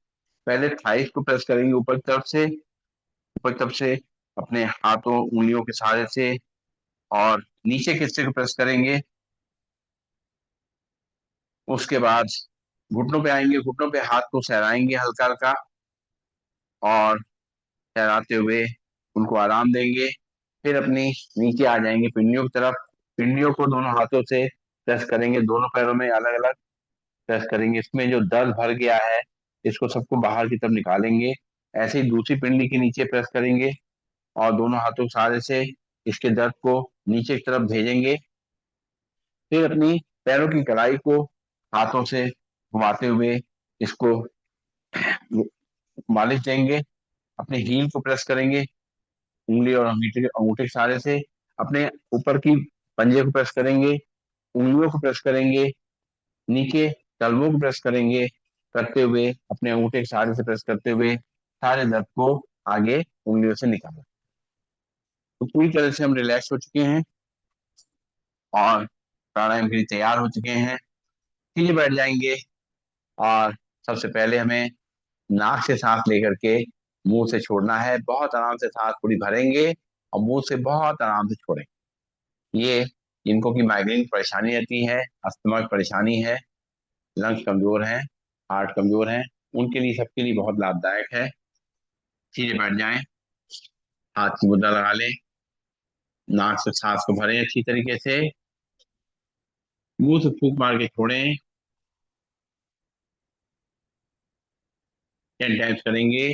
पहले थाइस को प्रेस करेंगे ऊपर की तरफ से, ऊपर की तरफ से अपने हाथों उंगलियों के सहारे से, और नीचे के हिस्से को प्रेस करेंगे। उसके बाद घुटनों पे आएंगे, घुटनों पे हाथ को सहराएंगे हल्का हल्का, और सहराते हुए उनको आराम देंगे। फिर अपनी नीचे आ जाएंगे पिंडियों की तरफ, पिंडियों को दोनों हाथों से प्रेस करेंगे, दोनों पैरों में अलग अलग प्रेस करेंगे, इसमें जो दर्द भर गया है इसको सबको बाहर की तरफ निकालेंगे। ऐसे ही दूसरी पिंडी के नीचे प्रेस करेंगे, और दोनों हाथों के सहारे से इसके दर्द को नीचे की तरफ भेजेंगे। फिर अपनी पैरों की कलाई को हाथों से घुमाते हुए इसको मालिश देंगे, अपने हील को प्रेस करेंगे उंगली और अंगूठे अंगूठे के सहारे से, अपने ऊपर की पंजे को प्रेस करेंगे, उंगलियों को प्रेस करेंगे, नीचे तलवों को प्रेस करेंगे, करते हुए अपने अंगूठे के सहारे से प्रेस करते हुए सारे दर्द को आगे उंगलियों से निकालें। तो पूरी तरह से हम रिलैक्स हो चुके हैं और प्राणायाम के लिए तैयार हो चुके हैं। सीधे बैठ जाएंगे और सबसे पहले हमें नाक से सांस लेकर के मुंह से छोड़ना है। बहुत आराम से सांस पूरी भरेंगे और मुंह से बहुत आराम से छोड़ेंगे। ये जिनको की माइग्रेन की परेशानी रहती है, अस्थमा की परेशानी है, लंग्स कमजोर हैं, हार्ट कमजोर हैं, उनके लिए, सबके लिए बहुत लाभदायक है। सीधे बैठ जाएं, हाथ की मुद्रा लगा लें, नाक से सांस को भरें अच्छी तरीके से, मुंह से फूंक मार के छोड़ें। 10 टाइम्स करेंगे।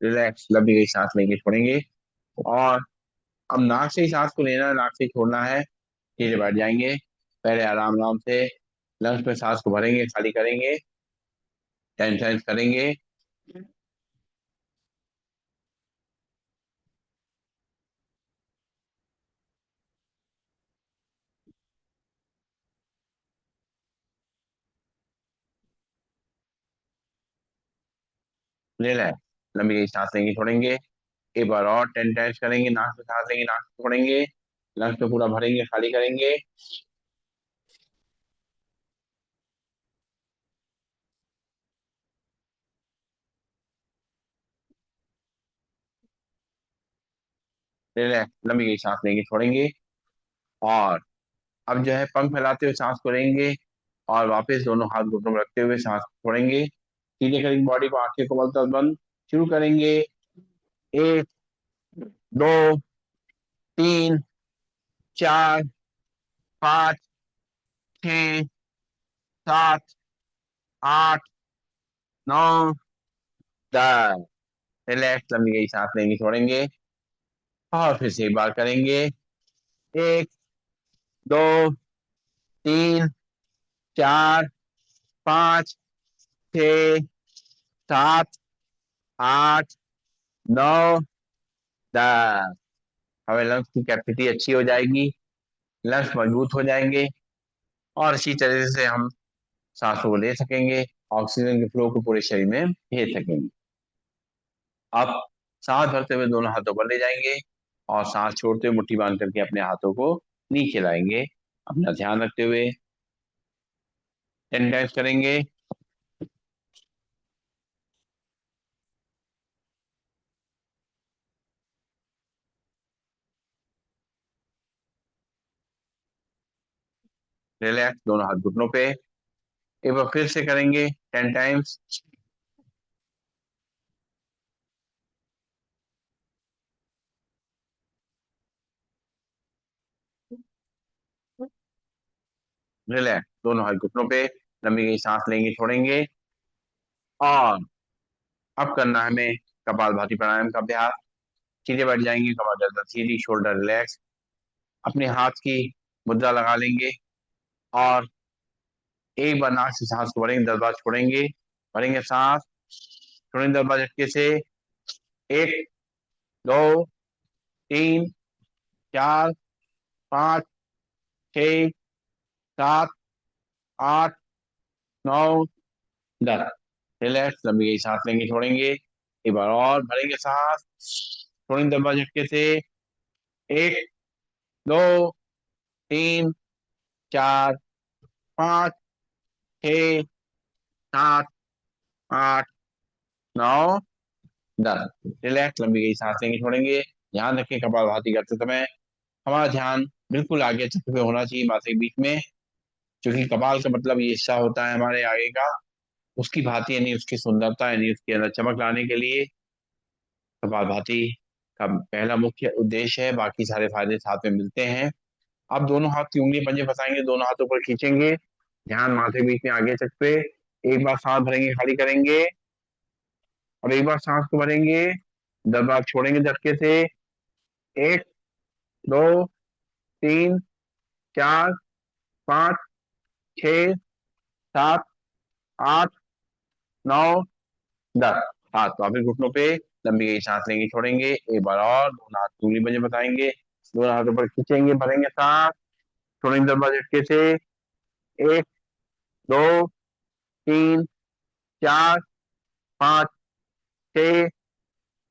रिलैक्स, लंबी गई सांस लेंगे, छोड़ेंगे। और अब नाक से ही सांस को लेना है, नाक से ही छोड़ना है। सीधे बैठ जाएंगे, पहले आराम आराम से लंग्स में सांस को भरेंगे, खाली करेंगे, 10 टाइम्स करेंगे। रिलैक्स, लंबी गई सांस लेंगे, छोड़ेंगे। एक बार और 10 टाइम्स करेंगे, नाक से सांस लेंगे, नाक से छोड़ेंगे, लंग्स में पूरा भरेंगे, खाली करेंगे। रिलैक्स, लंबी गई सांस लेंगे, छोड़ेंगे। और अब जो है पंख फैलाते हुए सांस को लेंगे और वापस दोनों हाथ घुटनों में रखते हुए सांस को छोड़ेंगे। सीधे करेंगे बॉडी को, आंखें को मलते बंद। शुरू करेंगे। 1, 2, 3, 4, 5, 6, 7, 8, 9, 10। रिलैक्स, लंबी गई सांस लेंगे, छोड़ेंगे। और फिर से एक बार करेंगे। 1, 2, 3, 4, 5, 6, 7, 8, 9, 10। हमें लंग्स की कैपेसिटी अच्छी हो जाएगी, लंग्स मजबूत हो जाएंगे और इसी तरह से हम सांसों को ले सकेंगे, ऑक्सीजन के फ्लो को पूरे शरीर में भेज सकेंगे। अब सांस भरते हुए दोनों हाथों पर ले जाएंगे और सांस छोड़ते हुए मुट्ठी बांध करके अपने हाथों को नीचे लाएंगे, अपना ध्यान रखते हुए 10 टाइम्स करेंगे। रिलैक्स, दोनों हाथ घुटनों पे। एक बार फिर से करेंगे 10 टाइम्स। रिलैक्स, दोनों हाथ घुटनों पे। लंबी गई सांस लेंगे, छोड़ेंगे। और अब करना है हमें कपालभाति प्राणायाम का अभ्यास। सीधे बैठ जाएंगे, कमर गर्दन सीधी, शोल्डर रिलैक्स, अपने हाथ की मुद्रा लगा लेंगे और एक बार नाक से सांस को भरेंगे, 10 बार छोड़ेंगे। भरेंगे सांस, छोड़ेंगे 10 बार झटके से। 1, 2, 3, 4, 5, 6, 7, 8, 9, 10। रिलैक्स, लंबी गई सांस लेंगे, छोड़ेंगे। एक बार और भरेंगे सांस, छोड़ेंगे 10 बार झटके से। 1, 2, 3, 4, 5, 6, 7, 8, 9, 10। रिलैक्स, लंबी गई सांस लेंगे, छोड़ेंगे। ध्यान रखें कपालभाति करते समय हमारा ध्यान बिल्कुल आगे चक्र पे होना चाहिए, माथे के बीच में, क्योंकि कपाल का मतलब ये हिस्सा होता है हमारे आगे का। उसकी भांति यानी उसकी सुंदरता यानी उसके अंदर चमक लाने के लिए कपालभाति का पहला मुख्य उद्देश्य है। बाकी सारे फायदे साथ में मिलते हैं। आप दोनों हाथ की उंगली पंजे फंसाएंगे, दोनों हाथों पर खींचेंगे, ध्यान माथे के बीच में आगे तक पे। एक बार सांस भरेंगे, खाली करेंगे, और एक बार सांस को भरेंगे, 10 बार छोड़ेंगे झटके से। 1, 2, 3, 4, 5, 6, 7, 8, 9, 10। हाथ वापिस घुटनों पे, लंबी गई सांस लेंगे, छोड़ेंगे, एक बार और, दोनों हाथ की उंगली पंजे बताएंगे, दोनों हाथों पर खींचेंगे, भरेंगे सांस, छोड़ेंगे 10 बार झटके से। 1, 2, 3, 4, 5, 6,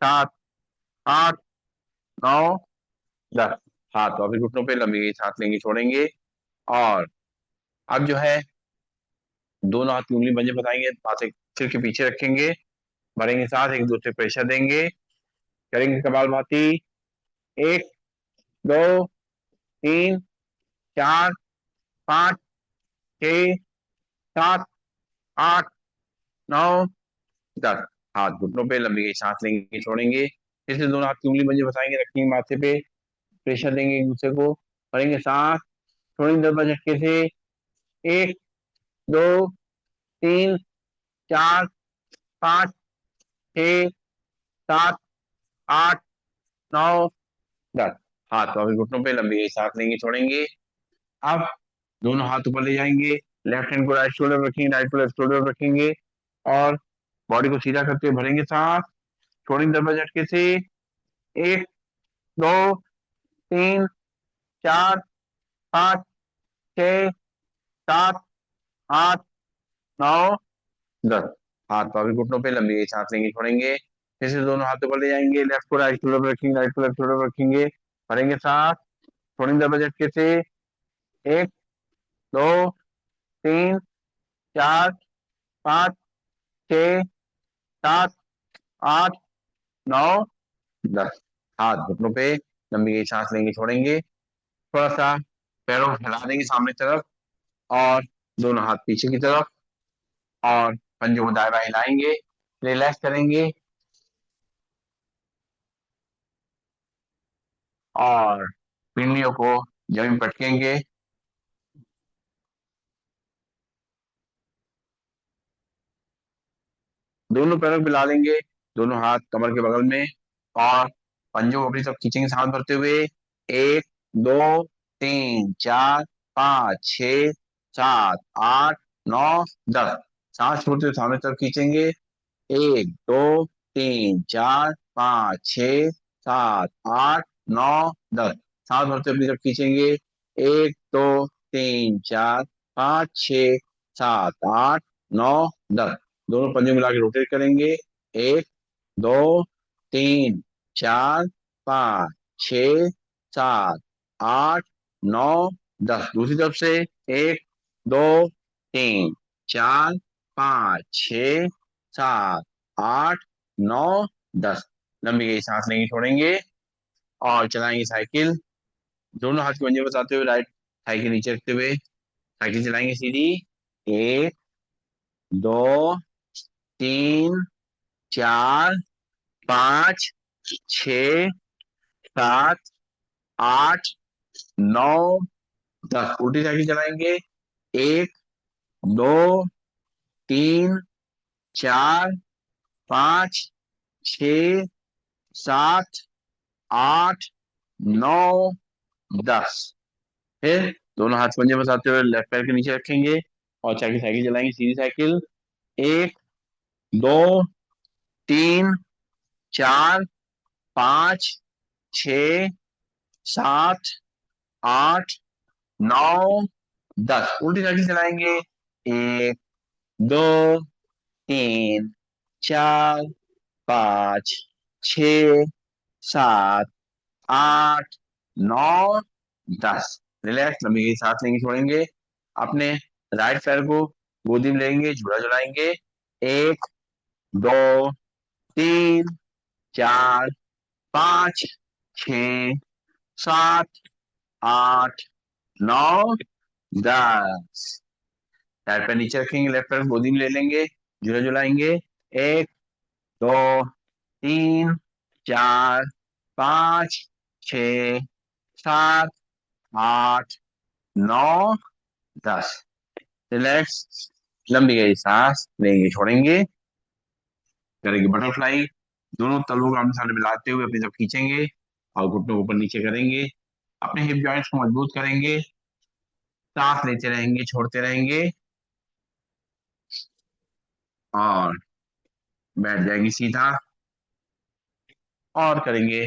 7, 8, 9, 10। हाथ वापिस घुटनों पे, लंबी गई सांस लेंगे, छोड़ेंगे, और अब जो है दोनों हाथ की उंगली पंजे बताएंगे, हाथ एक सिर के पीछे रखेंगे, भरेंगे सांस, एक दूसरे प्रेशर देंगे, करेंगे कपालभाति। 1, 2, 3, 4, 5, 6, 7, 8, 9, 10। हाथ घुटनों पे, लंबी गई सांस लेंगे, छोड़ेंगे, फिर से दोनों हाथ की उंगली पंजे बताएंगे, रखेंगे माथे पे, प्रेशर देंगे एक दूसरे को, भरेंगे सांस, छोड़ेंगे 10 बार झटके से। 1, 2, 3, 4, 5, 6, 7, 8, 9, 10। हाथ वापस घुटनों पे, लंबी गई सांस लेंगे, छोड़ेंगे। अब दोनों हाथ ऊपर ले जाएंगे, लेफ्ट हैंड को राइट शोल्डर पर रखेंगे, राइट को लेफ्ट शोल्डर पर रखेंगे, और बॉडी को सीधा करते हुए भरेंगे सांस, छोड़ेंगे 10 बार झटके से। 1, 2, 3, 4, 5, 6, 7, 8, 9, 10। हाथ वापस घुटनों पे, लंबी गई सांस लेंगे, छोड़ेंगे, फिर से दोनों हाथों पर ले जाएंगे, लेफ्ट को राइट शोल्डर पर रखेंगे, राइट को लेफ्ट शोल्डर पर रखेंगे, भरेंगे सांस, छोड़ेंगे 10 बार झटके से। 1, 2, 3, 4, 5, 6, 7, 8, 9, 10। हाथ घुटनों पे, लंबी गई सांस लेंगे, छोड़ेंगे, थोड़ा सा पैरों को फैला देंगे सामने तरफ, और दोनों हाथ पीछे की तरफ, और पंजों को दाएं बाएं हिलाएंगे, रिलैक्स करेंगे, और पिंडियों को जमीन पटकेंगे। दोनों पैरों को मिला लेंगे, दोनों हाथ कमर के बगल में, और पंजों को अपनी तरफ खींचेंगे सांस भरते हुए। 1, 2, 3, 4, 5, 6, 7, 8, 9, 10। सांस छोड़ते हुए सामने तरफ खींचेंगे। 1, 2, 3, 4, 5, 6, 7, 8, 9, 10। सांस भरते हुए अपनी तरफ खींचेंगे। 1, 2, 3, 4, 5, 6, 7, 8, 9, 10। दोनों पंजे मिला के रोटेट करेंगे। 1, 2, 3, 4, 5, 6, 7, 8, 9, 10। दूसरी तरफ से 1, 2, 3, 4, 5, 6, 7, 8, 9, 10। लंबी गई सांस लेंगे, छोड़ेंगे, और चलाएंगे साइकिल, दोनों हाथ के पंजे बताते हुए, राइट थाई के नीचे रखते हुए साइकिल चलाएंगे सीधी। 1, 2, 3, 4, 5, 6, 7, 8, 9, 10। उल्टी साइकिल चलाएंगे। 1, 2, 3, 4, 5, 6, 7, 8, 9, 10। फिर दोनों हाथ पंजे फंसाते हुए लेफ्ट पैर के नीचे रखेंगे, और चाकी साइकिल चलाएंगे सीधी साइकिल। 1, 2, 3, 4, 5, 6, 7, 8, 9, 10। उल्टी साइकिल चलाएंगे। 1, 2, 3, 4, 5, 6, 7, 8, 9, 10। रिलैक्स, लंबी गई सांस लेंगे, छोड़ेंगे, अपने राइट पैर को गोदी में लेंगे, झूला झुलाएंगे। 1, 2, 3, 4, 5, 6, 7, 8, 9, 10। पैर पे नीचे रखेंगे, लेफ्ट पैर गोदी में ले लेंगे, झूले झुलाएंगे। एक, दो, तीन, चार, पाँच, छ, सात, आठ, नौ, 10। रिलैक्स। लंबी गई सांस लेंगे, छोड़ेंगे। करेंगे बटरफ्लाई। दोनों तलवों को आमने सामने मिलाते हुए अपनी तरफ खींचेंगे और घुटनों को ऊपर नीचे करेंगे। अपने हिप जॉइंट्स को मजबूत करेंगे। सांस लेते रहेंगे, छोड़ते रहेंगे और बैठ जाएंगे सीधा। और करेंगे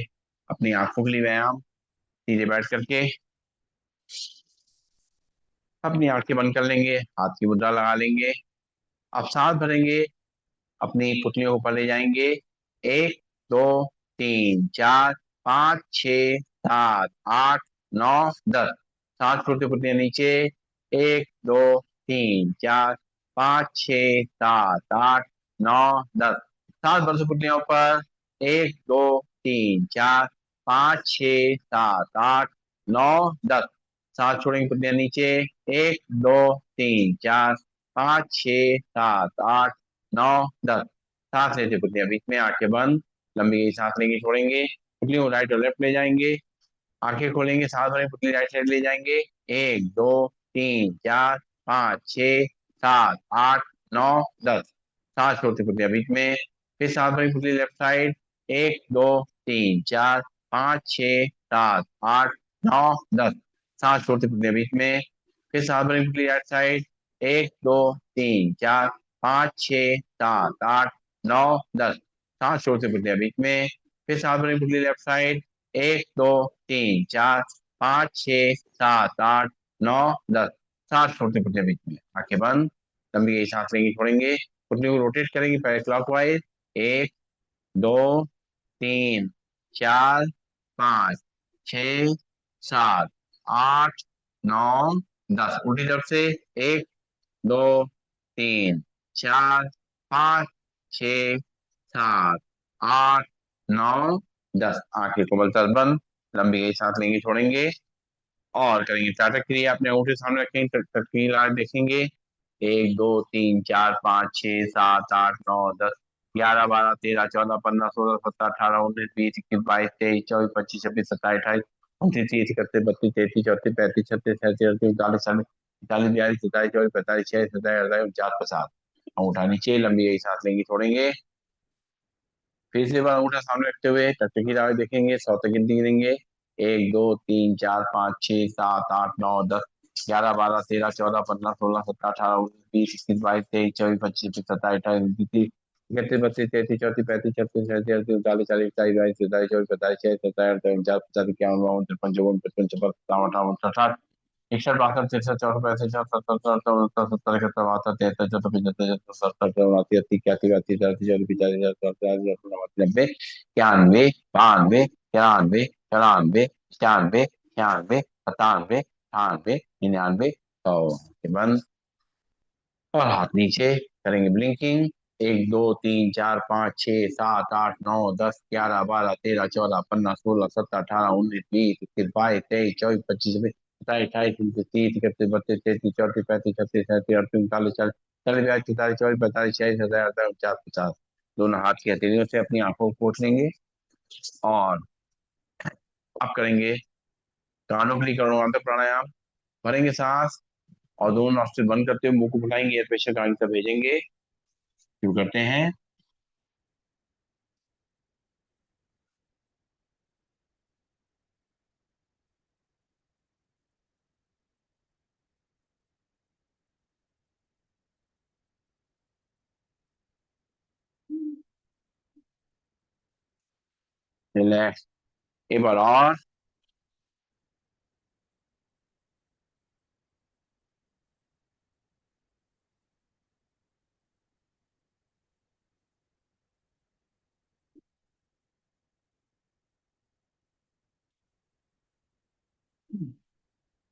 अपनी आंखों के लिए व्यायाम। सीधे बैठ करके अपनी आंखें बंद कर लेंगे, हाथ की मुद्रा लगा लेंगे। अब सांस भरेंगे, अपनी पुतलियों को ऊपर ले जाएंगे। एक, दो, तीन, चार, पाँच, छ, सात, आठ, नौ, 10। सांस छोड़ते पुतलियां नीचे। एक, दो, तीन, चार, पाँच, छ, सात, आठ, नौ, 10। सांस भर से पुतलियां ऊपर। एक, दो, तीन, चार, पाँच, छ, सात, आठ, नौ, 10। सांस छोड़ेंगे पुतलियां नीचे। एक, दो, तीन, चार, पाँच, छ, सात, आठ, नौ, 10। सांस लेते पुतलियां बीच में, आंखें बंद। लंबी गई सांस लेंगे, छोड़ेंगे। पुतलियों को राइट और लेफ्ट ले जाएंगे। आंखें खोलेंगे, सांस भरेंगे, पुतली राइट साइड ले जाएंगे। एक, दो, तीन, चार, पाँच, छ, सात, आठ, नौ, 10। सांस छोड़ते पुतलियां बीच में। फिर सांस भरेंगे, पुतली लेफ्ट साइड। एक, दो, तीन, चार, पाँच, छ, सात, आठ, नौ, 10। सांस छोड़ते पुतलियां बीच में। फिर सांस भरेंगे, पुतली राइट साइड। एक, दो, तीन, चार, पाँच, छ, सात, आठ, नौ, 10। सांस छोड़ते पुतलियां बीच में। फिर सांस भरेंगे, पुतली लेफ्ट साइड। एक, दो, तीन, चार, पाँच, छ, सात, आठ, नौ, 10। सांस छोड़ते पुतलियां बीच में, आंखें बंद। लंबी गई सांस लेंगे, छोड़ेंगे। पुतलियों को रोटेट करेंगे पहले क्लॉकवाइज। एक, दो, तीन, चार, पाँच, छ, सात, आठ, नौ, 10। उल्टी तरफ से। एक, दो, तीन, चार, पाँच, छ, सात, आठ, नौ, 10। आंखें कोमलता से बंद। लंबी गई सांस लेंगे, छोड़ेंगे और करेंगे टाटा क्रिया। अपने अंगूठे सामने रखेंगे, क्रिया देखेंगे। एक, दो, तीन, चार, पाँच, छह, सात, आठ, नौ, 10, 11, 12, 13, 14, 15, 16, 17, 18, 19, 20, 21, 22, 23, 24, 25, 26, 27, 28, 29, 30, 31, 32, 33, 34, 35, 36, 37, 38, 39, 40, 41, 42, 43, 44, 45, 46, 47, 48, 49, 50। अंगूठा नीचे, लंबी गई सांस लेंगे, छोड़ेंगे। फिर से बार अंगूठा सामने रखते हुए टट्टे की राह देखेंगे, 100 तक गिनती गिनेंगे। एक, दो, तीन, चार, पाँच, छह, सात, आठ, नौ, 10, 11, 12, 13, 14, 15, 16, 17, 18, 19, 20, 21, 22, 23, 24, 25, 26, 27, 28, 29, 30, 31, 32, 33, 34, 35, 36, 37, 38, 39, 40, 41, 42, 43, 44, 45, 46, 47, 48, 49, 50, 51, 52, 53, 54, 55, 56, 57, 58, 59, 60, 61, 62, 63, 64, 65, 66, 67, 68, 69, 70, 71, 72, 73, 74, 75, 76, 77, 79, 80, 81, 82, 83, 84, 85, 86, 87, 88, 90, 91, 92, 93, 94, 95, 96, 97, 98, 99, 100। के बंद और हाथ नीचे। करेंगे ब्लिंकिंग। एक, दो, तीन, चार, पाँच, छह, सात, आठ, नौ, 10, 11, 12, 13, 14, 15, 16, 17, 18, 19, 20, 21, 22, 23, 24, 25, 26, 27, 28, 29, 30, 31, 32, 33, 34, 35, 36, 37, 38, 39, 40, 41, 42, 43, 44, 45, 46, 47, 48, 49, 50। दोनों हाथ की हथेलियों से अपनी आंखों को पोंछ लेंगे और अब करेंगे कानों के लिए करुणांतक प्राणायाम। भरेंगे सांस और दोनों नॉस्ट्रिल बंद करते हुए मुंह को फुलाएंगे, एयर प्रेशर आगे तक भेजेंगे। शुरू करते हैं। रिलैक्स। एक बार और।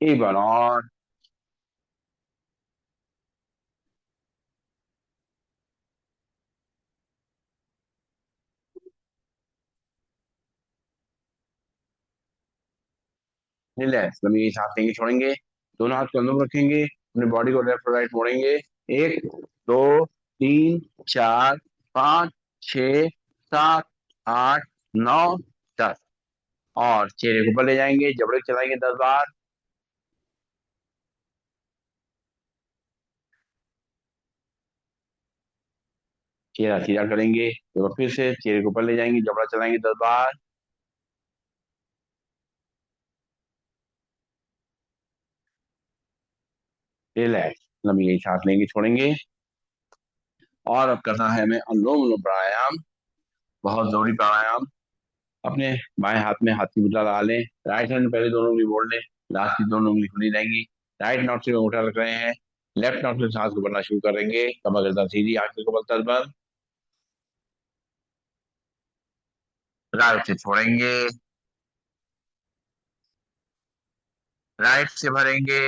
एक बार और। रिलैक्स। लंबी सांस लेंगे, छोड़ेंगे। दोनों हाथ कंधों पर रखेंगे, अपनी बॉडी को लेफ्ट और राइट मोड़ेंगे। एक, दो, 3 4 5 6 7 8 9 10। और चेहरे को ऊपर ले जाएंगे, जबड़े को चलाएंगे 10 बार। चेहरा सीधा करेंगे, तो फिर से चेहरे को ऊपर ले जाएंगे, जबड़ा चलाएंगे 10 बार। रिलैक्स, लंबी गई सांस लेंगे, छोड़ेंगे। और अब करना है हमें अनुलोम विलोम प्राणायाम, बहुत जरूरी प्राणायाम। अपने बाएं हाथ में हाथ की मुद्रा लगा लें। राइट हैंड में पहले दोनों उंगली मोड़ लें, लास्ट की दोनों उंगली खुली रहेंगी। राइट नॉट से अंगूठा रख रहे हैं, लेफ्ट नॉट से सांस को भरना शुरू करेंगे। कमर गर्दन सीधी, आंखें को बल बंद। राइट से छोड़ेंगे, राइट से भरेंगे,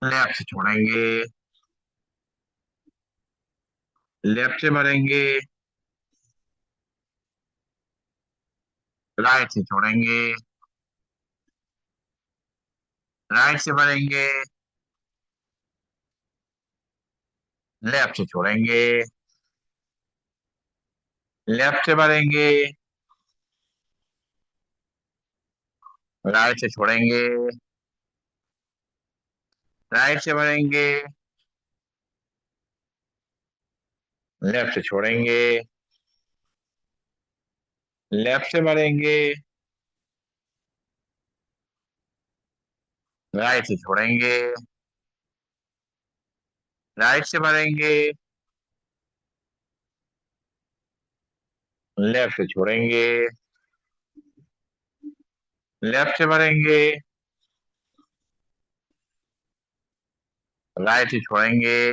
लेफ्ट से छोड़ेंगे, लेफ्ट से भरेंगे, राइट से छोड़ेंगे, राइट से भरेंगे, लेफ्ट से छोड़ेंगे, लेफ्ट से भरेंगे, राइट से छोड़ेंगे, राइट से भरेंगे, लेफ्ट से छोड़ेंगे, लेफ्ट से भरेंगे, राइट से छोड़ेंगे, राइट से भरेंगे, लेफ्ट से छोड़ेंगे, लेफ्ट से भरेंगे, राइट से छोड़ेंगे,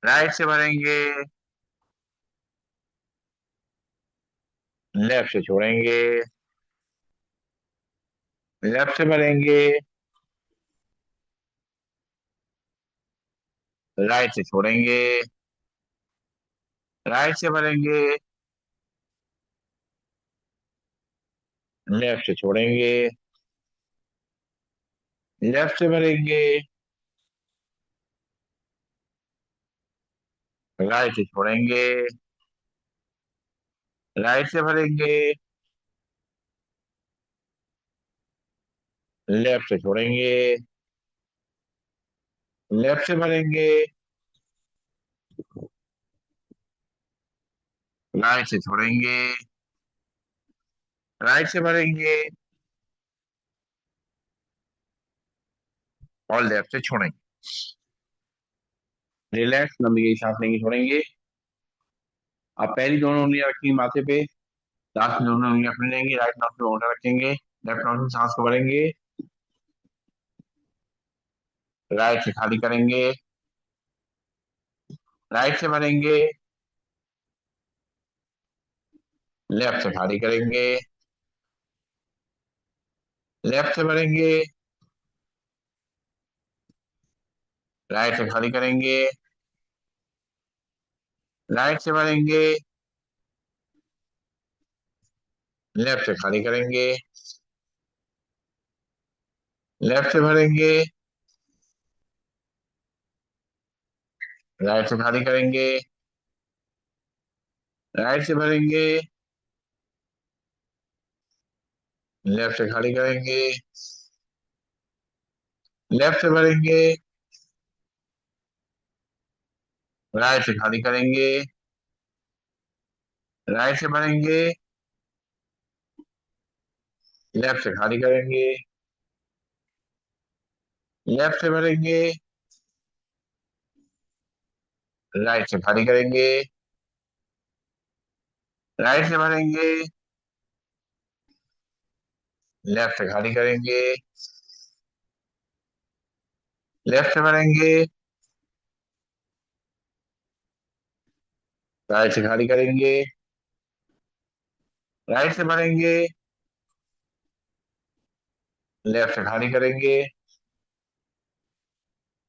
राइट से भरेंगे, लेफ्ट से छोड़ेंगे, लेफ्ट से भरेंगे, राइट से छोड़ेंगे, राइट से भरेंगे, लेफ्ट से छोड़ेंगे, लेफ्ट से भरेंगे, राइट से छोड़ेंगे, राइट से भरेंगे, लेफ्ट से छोड़ेंगे, लेफ्ट से भरेंगे, राइट से छोड़ेंगे, राइट से भरेंगे और लेफ्ट से छोड़ेंगे। रिलैक्स, लंबी गई सांस लेंगे, छोड़ेंगे। अब पहली दोनों उंगलियां रखेंगे माथे पे, लास्ट में दोनों उंगलियां अपनी लेंगे, राइट नॉट पे अंगूठा रखेंगे, लेफ्ट नॉट में सांस को भरेंगे, राइट से खाली करेंगे, राइट से भरेंगे, लेफ्ट से खाली करेंगे, लेफ्ट से भरेंगे, राइट से खाली करेंगे, राइट से भरेंगे, लेफ्ट से खाली करेंगे, लेफ्ट से भरेंगे, राइट से खाली करेंगे, राइट से भरेंगे, लेफ्ट से खाली करेंगे, लेफ्ट से भरेंगे, राइट से खाली करेंगे, राइट से भरेंगे, लेफ्ट से खाली करेंगे, लेफ्ट से भरेंगे, राइट से खाली करेंगे, राइट से भरेंगे, लेफ्ट से खाली करेंगे, लेफ्ट से भरेंगे, राइट से खाली करेंगे, राइट से भरेंगे, लेफ्ट से खाली करेंगे,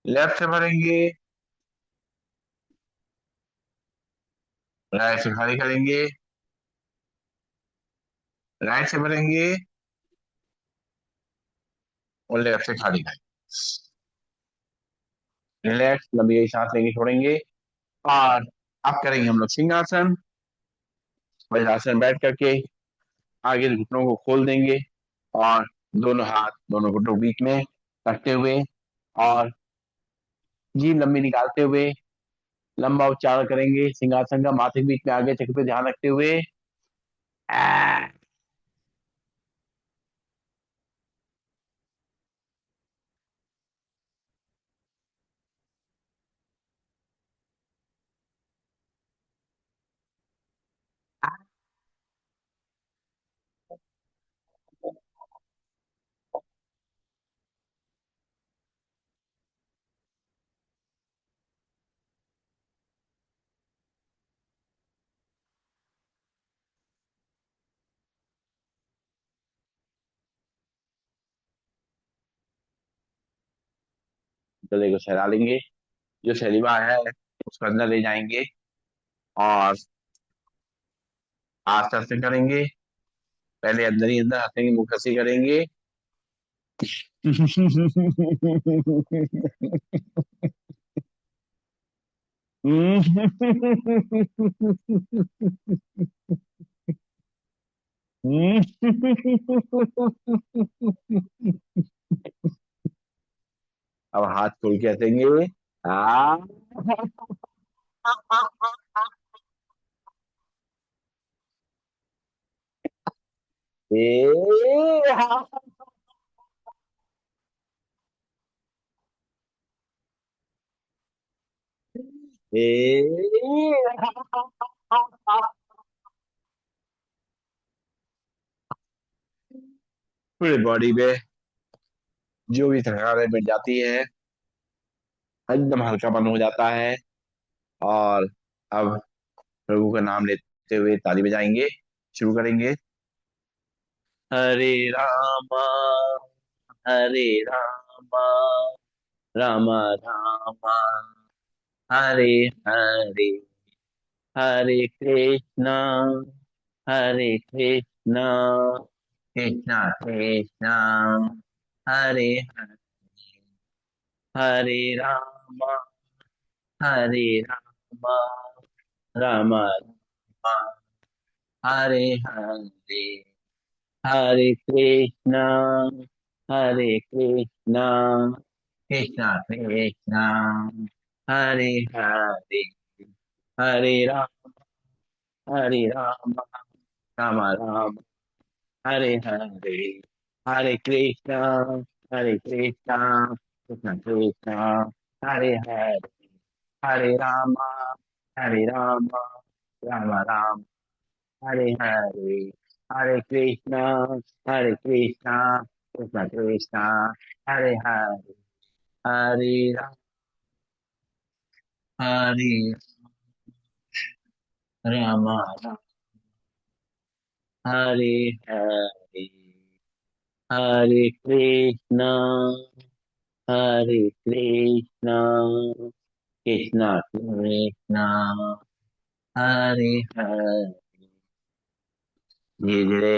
लेफ्ट से भरेंगे, राइट से खाली करेंगे, राइट से भरेंगे और लेफ्ट से खाली करेंगे। रिलैक्स, लंबी गई सांस लेंगे, छोड़ेंगे। और अब करेंगे हम लोग सिंहासन। वज्रासन बैठ करके आगे घुटनों को खोल देंगे, और दोनों हाथ दोनों घुटनों के बीच में रखते हुए, और जीभ लंबी निकालते हुए लंबा उच्चारण करेंगे सिंहासन का, माथे के बीच में आगे चक्र पे ध्यान रखते हुए। आ, गले को सहला लेंगे, जो सैलीवा है उसको अंदर ले जाएंगे, और आस्ते आस्ते करेंगे। पहले अंदर ही अंदर हंसेंगे, मुंह कसी करेंगे। अब हाथ खोल के हंसेंगे। आ ए ए पूरी बॉडी में जो भी थकान मिट जाती है, एकदम हल्कापन हो जाता है। और अब प्रभु का नाम लेते हुए ताली बजाएंगे, शुरू करेंगे। हरे रामा, हरे रामा, रामा रामा, हरे हरे, हरे कृष्णा, हरे कृष्णा, कृष्णा कृष्णा, हरे हरे, हरे रामा, हरे रामा, रामा रामा, हरे हरे, हरे कृष्णा, हरे कृष्णा, कृष्णा कृष्णा, हरे हरे, हरे राम, हरे राम, राम राम, हरे हरे, हरे कृष्णा, हरे कृष्णा, कृष्ण कृष्ण, हरे हरे, हरे राम, हरे राम, राम राम, हरे हरे, हरे कृष्णा, हरे कृष्णा, कृष्ण कृष्ण, हरे हरे, हरे राम, हरे राम, हरे हरे, हरे कृष्णा, हरे कृष्णा, कृष्णा कृष्णा, हरे हरे। धीरे धीरे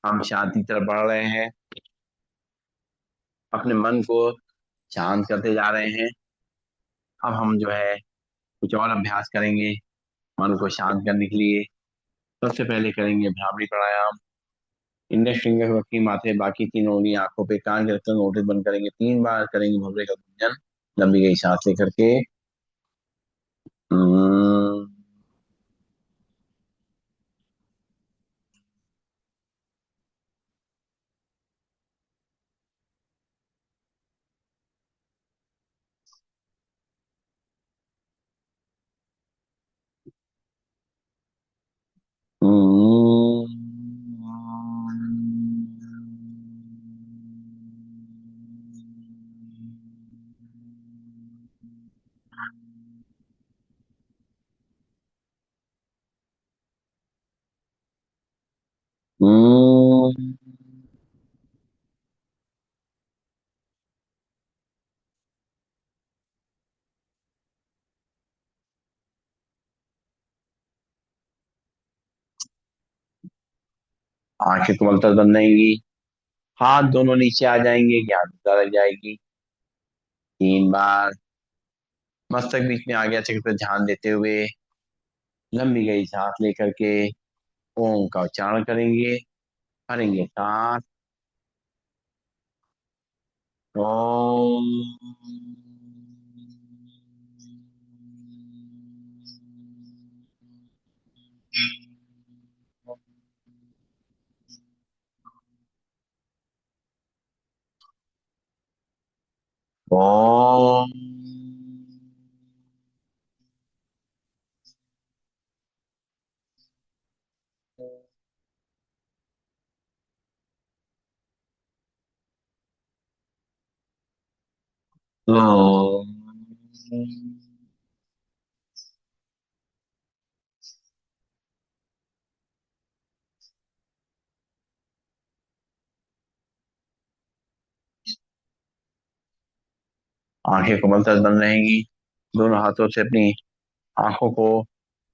हम शांति की तरफ बढ़ रहे हैं, अपने मन को शांत करते जा रहे हैं। अब हम जो है कुछ और अभ्यास करेंगे मन को शांत करने के लिए। सबसे पहले करेंगे भ्रामरी प्राणायाम। इंडेक्स फिंगर रखी माथे, बाकी तीनों उंगली आंखों पे, कान के रखकर नोटिस बंद करेंगे, 3 बार करेंगे भवरे का गुंजन, लंबी गई सांस लेकर के। हम्म, आंखें कुमलता बंद रहेंगी, हाथ दोनों नीचे आ जाएंगे, ज्ञान मुद्रा लग जाएगी। 3 बार मस्तक बीच में आज्ञा चक्र पर ध्यान देते हुए लंबी गई सांस लेकर के ओम का उच्चारण करेंगे। भरेंगे सांस। ओम। ओम। ओम। आंखें कोमलता से बंद रहेंगी। दोनों हाथों से अपनी आंखों को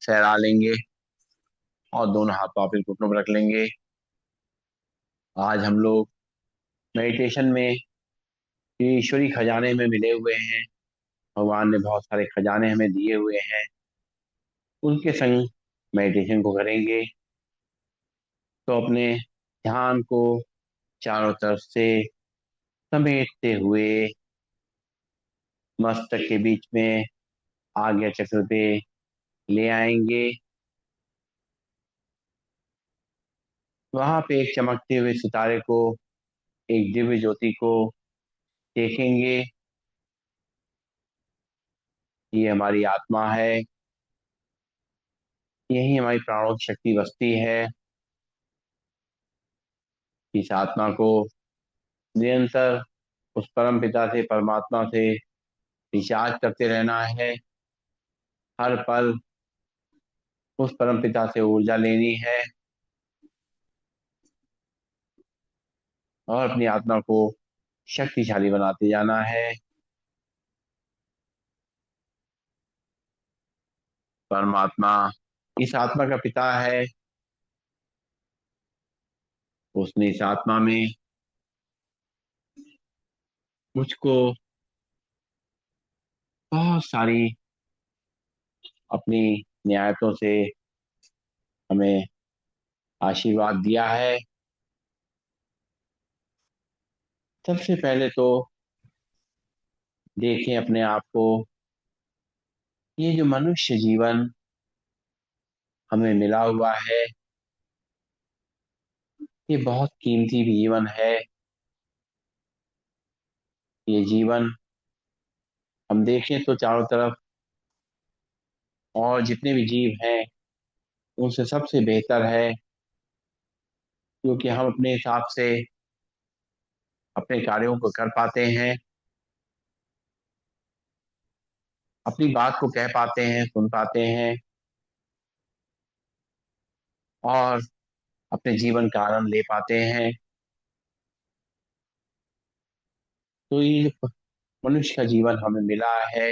सहला लेंगे और दोनों हाथ वापिस घुटनों पर रख लेंगे। आज हम लोग मेडिटेशन में ईश्वरी खजाने में मिले हुए हैं। भगवान ने बहुत सारे खजाने हमें दिए हुए हैं, उनके संग मेडिटेशन को करेंगे। तो अपने ध्यान को चारों तरफ से समेटते हुए मस्तक के बीच में आज्ञा चक्र पे ले आएंगे। वहां पे एक चमकते हुए सितारे को, एक दिव्य ज्योति को देखेंगे। ये हमारी आत्मा है, यही हमारी प्राणों की शक्ति बसती है। इस आत्मा को निरंतर उस परम पिता से, परमात्मा से रिचार्ज करते रहना है। हर पल उस परम पिता से ऊर्जा लेनी है और अपनी आत्मा को शक्तिशाली बनाते जाना है। परमात्मा इस आत्मा का पिता है। उसने इस आत्मा में मुझको बहुत सारी अपनी नियामतों से हमें आशीर्वाद दिया है। सबसे पहले तो देखें अपने आप को, ये जो मनुष्य जीवन हमें मिला हुआ है, ये बहुत कीमती जीवन है। ये जीवन हम देखें तो चारों तरफ और जितने भी जीव हैं उनसे सबसे बेहतर है, क्योंकि हम अपने हिसाब से अपने कार्यों को कर पाते हैं, अपनी बात को कह पाते हैं, सुन पाते हैं और अपने जीवन का आनंद ले पाते हैं। तो ये मनुष्य का जीवन हमें मिला है,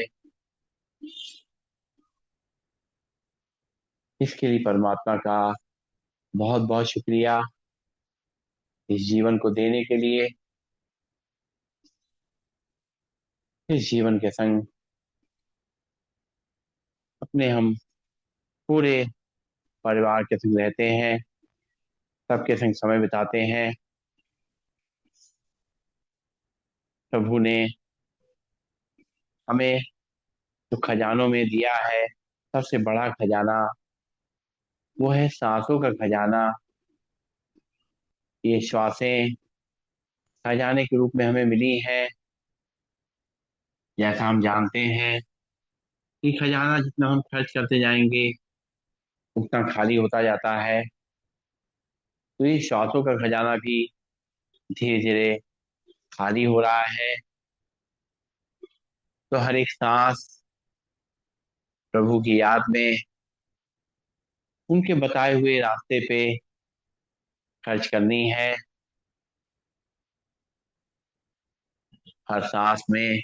इसके लिए परमात्मा का बहुत बहुत शुक्रिया। इस जीवन को देने के लिए, इस जीवन के संग अपने हम पूरे परिवार के संग रहते हैं, सबके संग समय बिताते हैं। प्रभु ने हमें जो खजानों में दिया है, सबसे बड़ा खजाना वो है सांसों का खजाना। ये श्वासें खजाने के रूप में हमें मिली हैं। जैसा हम जानते हैं कि खजाना जितना हम खर्च करते जाएंगे उतना खाली होता जाता है। तो ये श्वासों का खजाना भी धीरे धीरे खाली हो रहा है। तो हर एक सांस प्रभु की याद में, उनके बताए हुए रास्ते पे खर्च करनी है। हर सांस में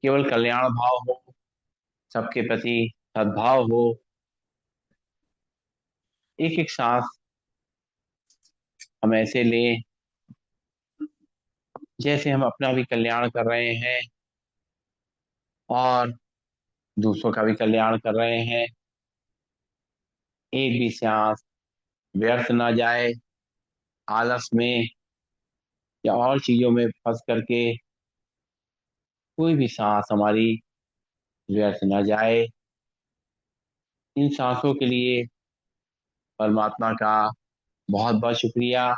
केवल कल्याण भाव हो, सबके प्रति सद्भाव हो। एक एक सांस हम ऐसे लें जैसे हम अपना भी कल्याण कर रहे हैं और दूसरों का भी कल्याण कर रहे हैं। एक भी सांस व्यर्थ ना जाए, आलस में या और चीजों में फंस करके कोई भी सांस हमारी व्यर्थ ना जाए। इन सांसों के लिए परमात्मा का बहुत बहुत शुक्रिया,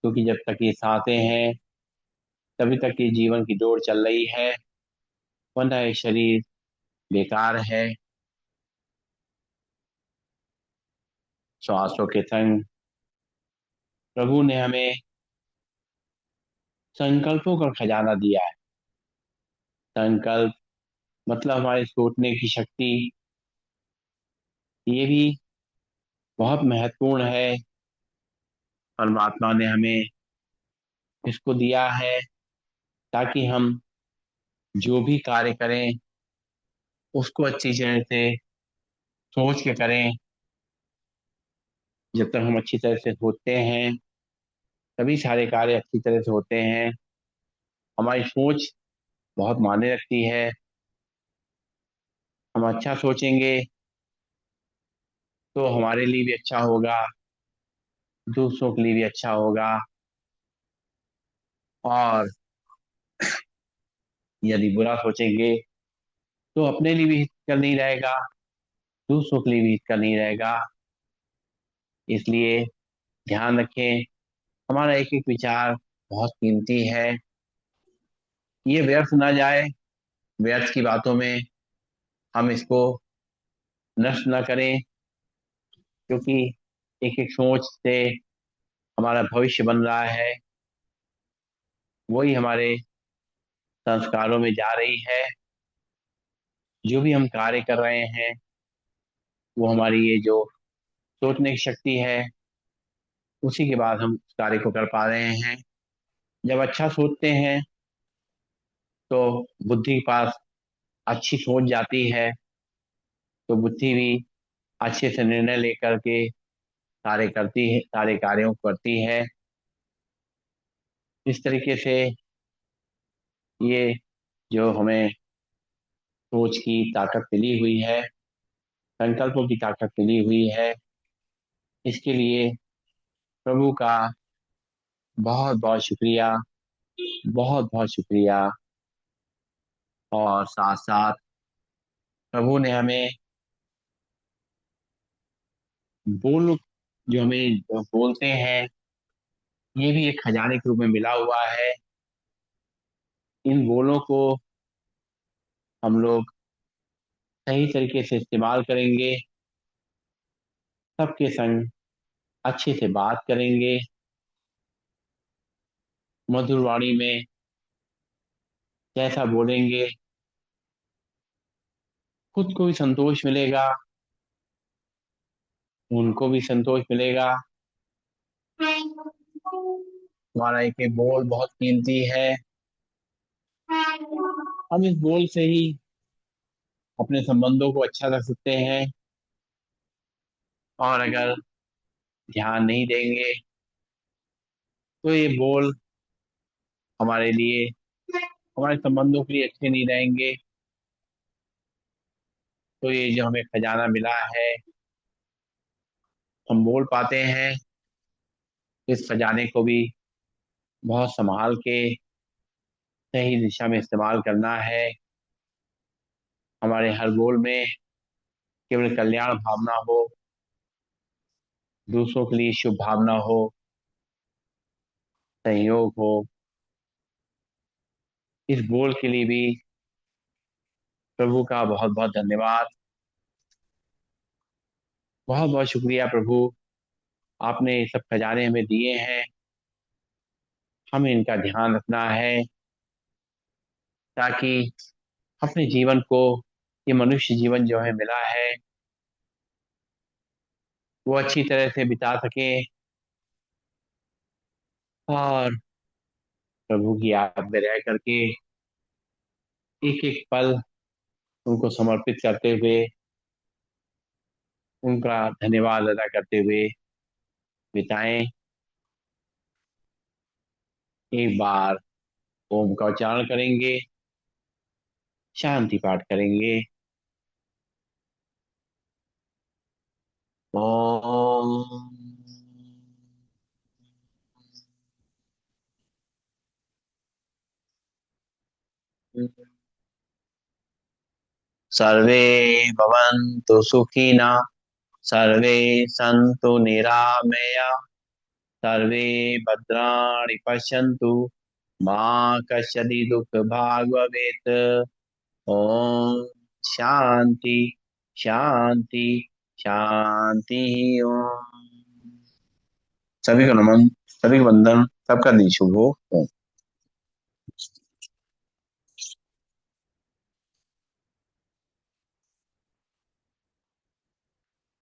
क्योंकि जब तक ये सांसें हैं तभी तक ये जीवन की दौड़ चल रही है, वरना ये शरीर बेकार है। श्वासों के संग प्रभु ने हमें संकल्पों का खजाना दिया है। संकल्प मतलब हमारे सोचने की शक्ति, ये भी बहुत महत्वपूर्ण है। परमात्मा ने हमें इसको दिया है ताकि हम जो भी कार्य करें उसको अच्छी तरह से सोच के करें। जब तक हम अच्छी तरह से सोचते हैं तभी सारे कार्य अच्छी तरह से होते हैं। हमारी सोच बहुत मायने रखती है। हम अच्छा सोचेंगे तो हमारे लिए भी अच्छा होगा, दूसरों के लिए भी अच्छा होगा। और यदि बुरा सोचेंगे तो अपने लिए भी हित का नहीं रहेगा, दूसरों के लिए भी हित का नहीं रहेगा। इसलिए ध्यान रखें, हमारा एक एक विचार बहुत कीमती है। ये व्यर्थ ना जाए, व्यर्थ की बातों में हम इसको नष्ट ना करें, क्योंकि एक एक सोच से हमारा भविष्य बन रहा है, वही हमारे संस्कारों में जा रही है। जो भी हम कार्य कर रहे हैं वो हमारी ये जो सोचने की शक्ति है उसी के बाद हम उस कार्य को कर पा रहे हैं। जब अच्छा सोचते हैं तो बुद्धि के पास अच्छी सोच जाती है, तो बुद्धि भी अच्छे से निर्णय लेकर के कार्य करती है, सारे कार्यों को करती है। इस तरीके से ये जो हमें सोच की ताकत मिली हुई है, संकल्पों की ताकत मिली हुई है, इसके लिए प्रभु का बहुत बहुत शुक्रिया, बहुत बहुत शुक्रिया। और साथ साथ प्रभु ने हमें बोल जो हमें बोलते हैं ये भी एक खजाने के रूप में मिला हुआ है। इन बोलों को हम लोग सही तरीके से इस्तेमाल करेंगे, सबके संग अच्छे से बात करेंगे, मधुर वाणी में जैसा बोलेंगे खुद को भी संतोष मिलेगा, उनको भी संतोष मिलेगा। हमारा एक एक बोल बहुत कीमती है। हम इस बोल से ही अपने संबंधों को अच्छा रख सकते हैं। और अगर ध्यान नहीं देंगे तो ये बोल हमारे लिए, हमारे संबंधों के लिए अच्छे नहीं रहेंगे। तो ये जो हमें खजाना मिला है हम बोल पाते हैं, इस खजाने को भी बहुत संभाल के सही दिशा में इस्तेमाल करना है। हमारे हर बोल में केवल कल्याण भावना हो, दूसरों के लिए शुभ भावना हो, सहयोग हो। इस बोल के लिए भी प्रभु का बहुत बहुत धन्यवाद, बहुत बहुत शुक्रिया प्रभु। आपने ये सब खजाने हमें दिए हैं, हमें इनका ध्यान रखना है ताकि अपने जीवन को, ये मनुष्य जीवन जो है मिला है, वो अच्छी तरह से बिता सके और प्रभु की याद में रह करके एक एक पल उनको समर्पित करते हुए, उनका धन्यवाद अदा करते हुए बिताएं। एक बार ओम का उच्चारण करेंगे, शांति पाठ करेंगे। ओम सर्वे भवन्तु सुखिनः, सर्वे सन्तु निरामया, सर्वे भद्राणि पश्यन्तु, मा कश्चित् दुःखभाग् भवेत्। ओम शांति शांति शांति। ओम। सभी को नमन, सभी को वंदन, सबका दिन शुभ हो। ओम।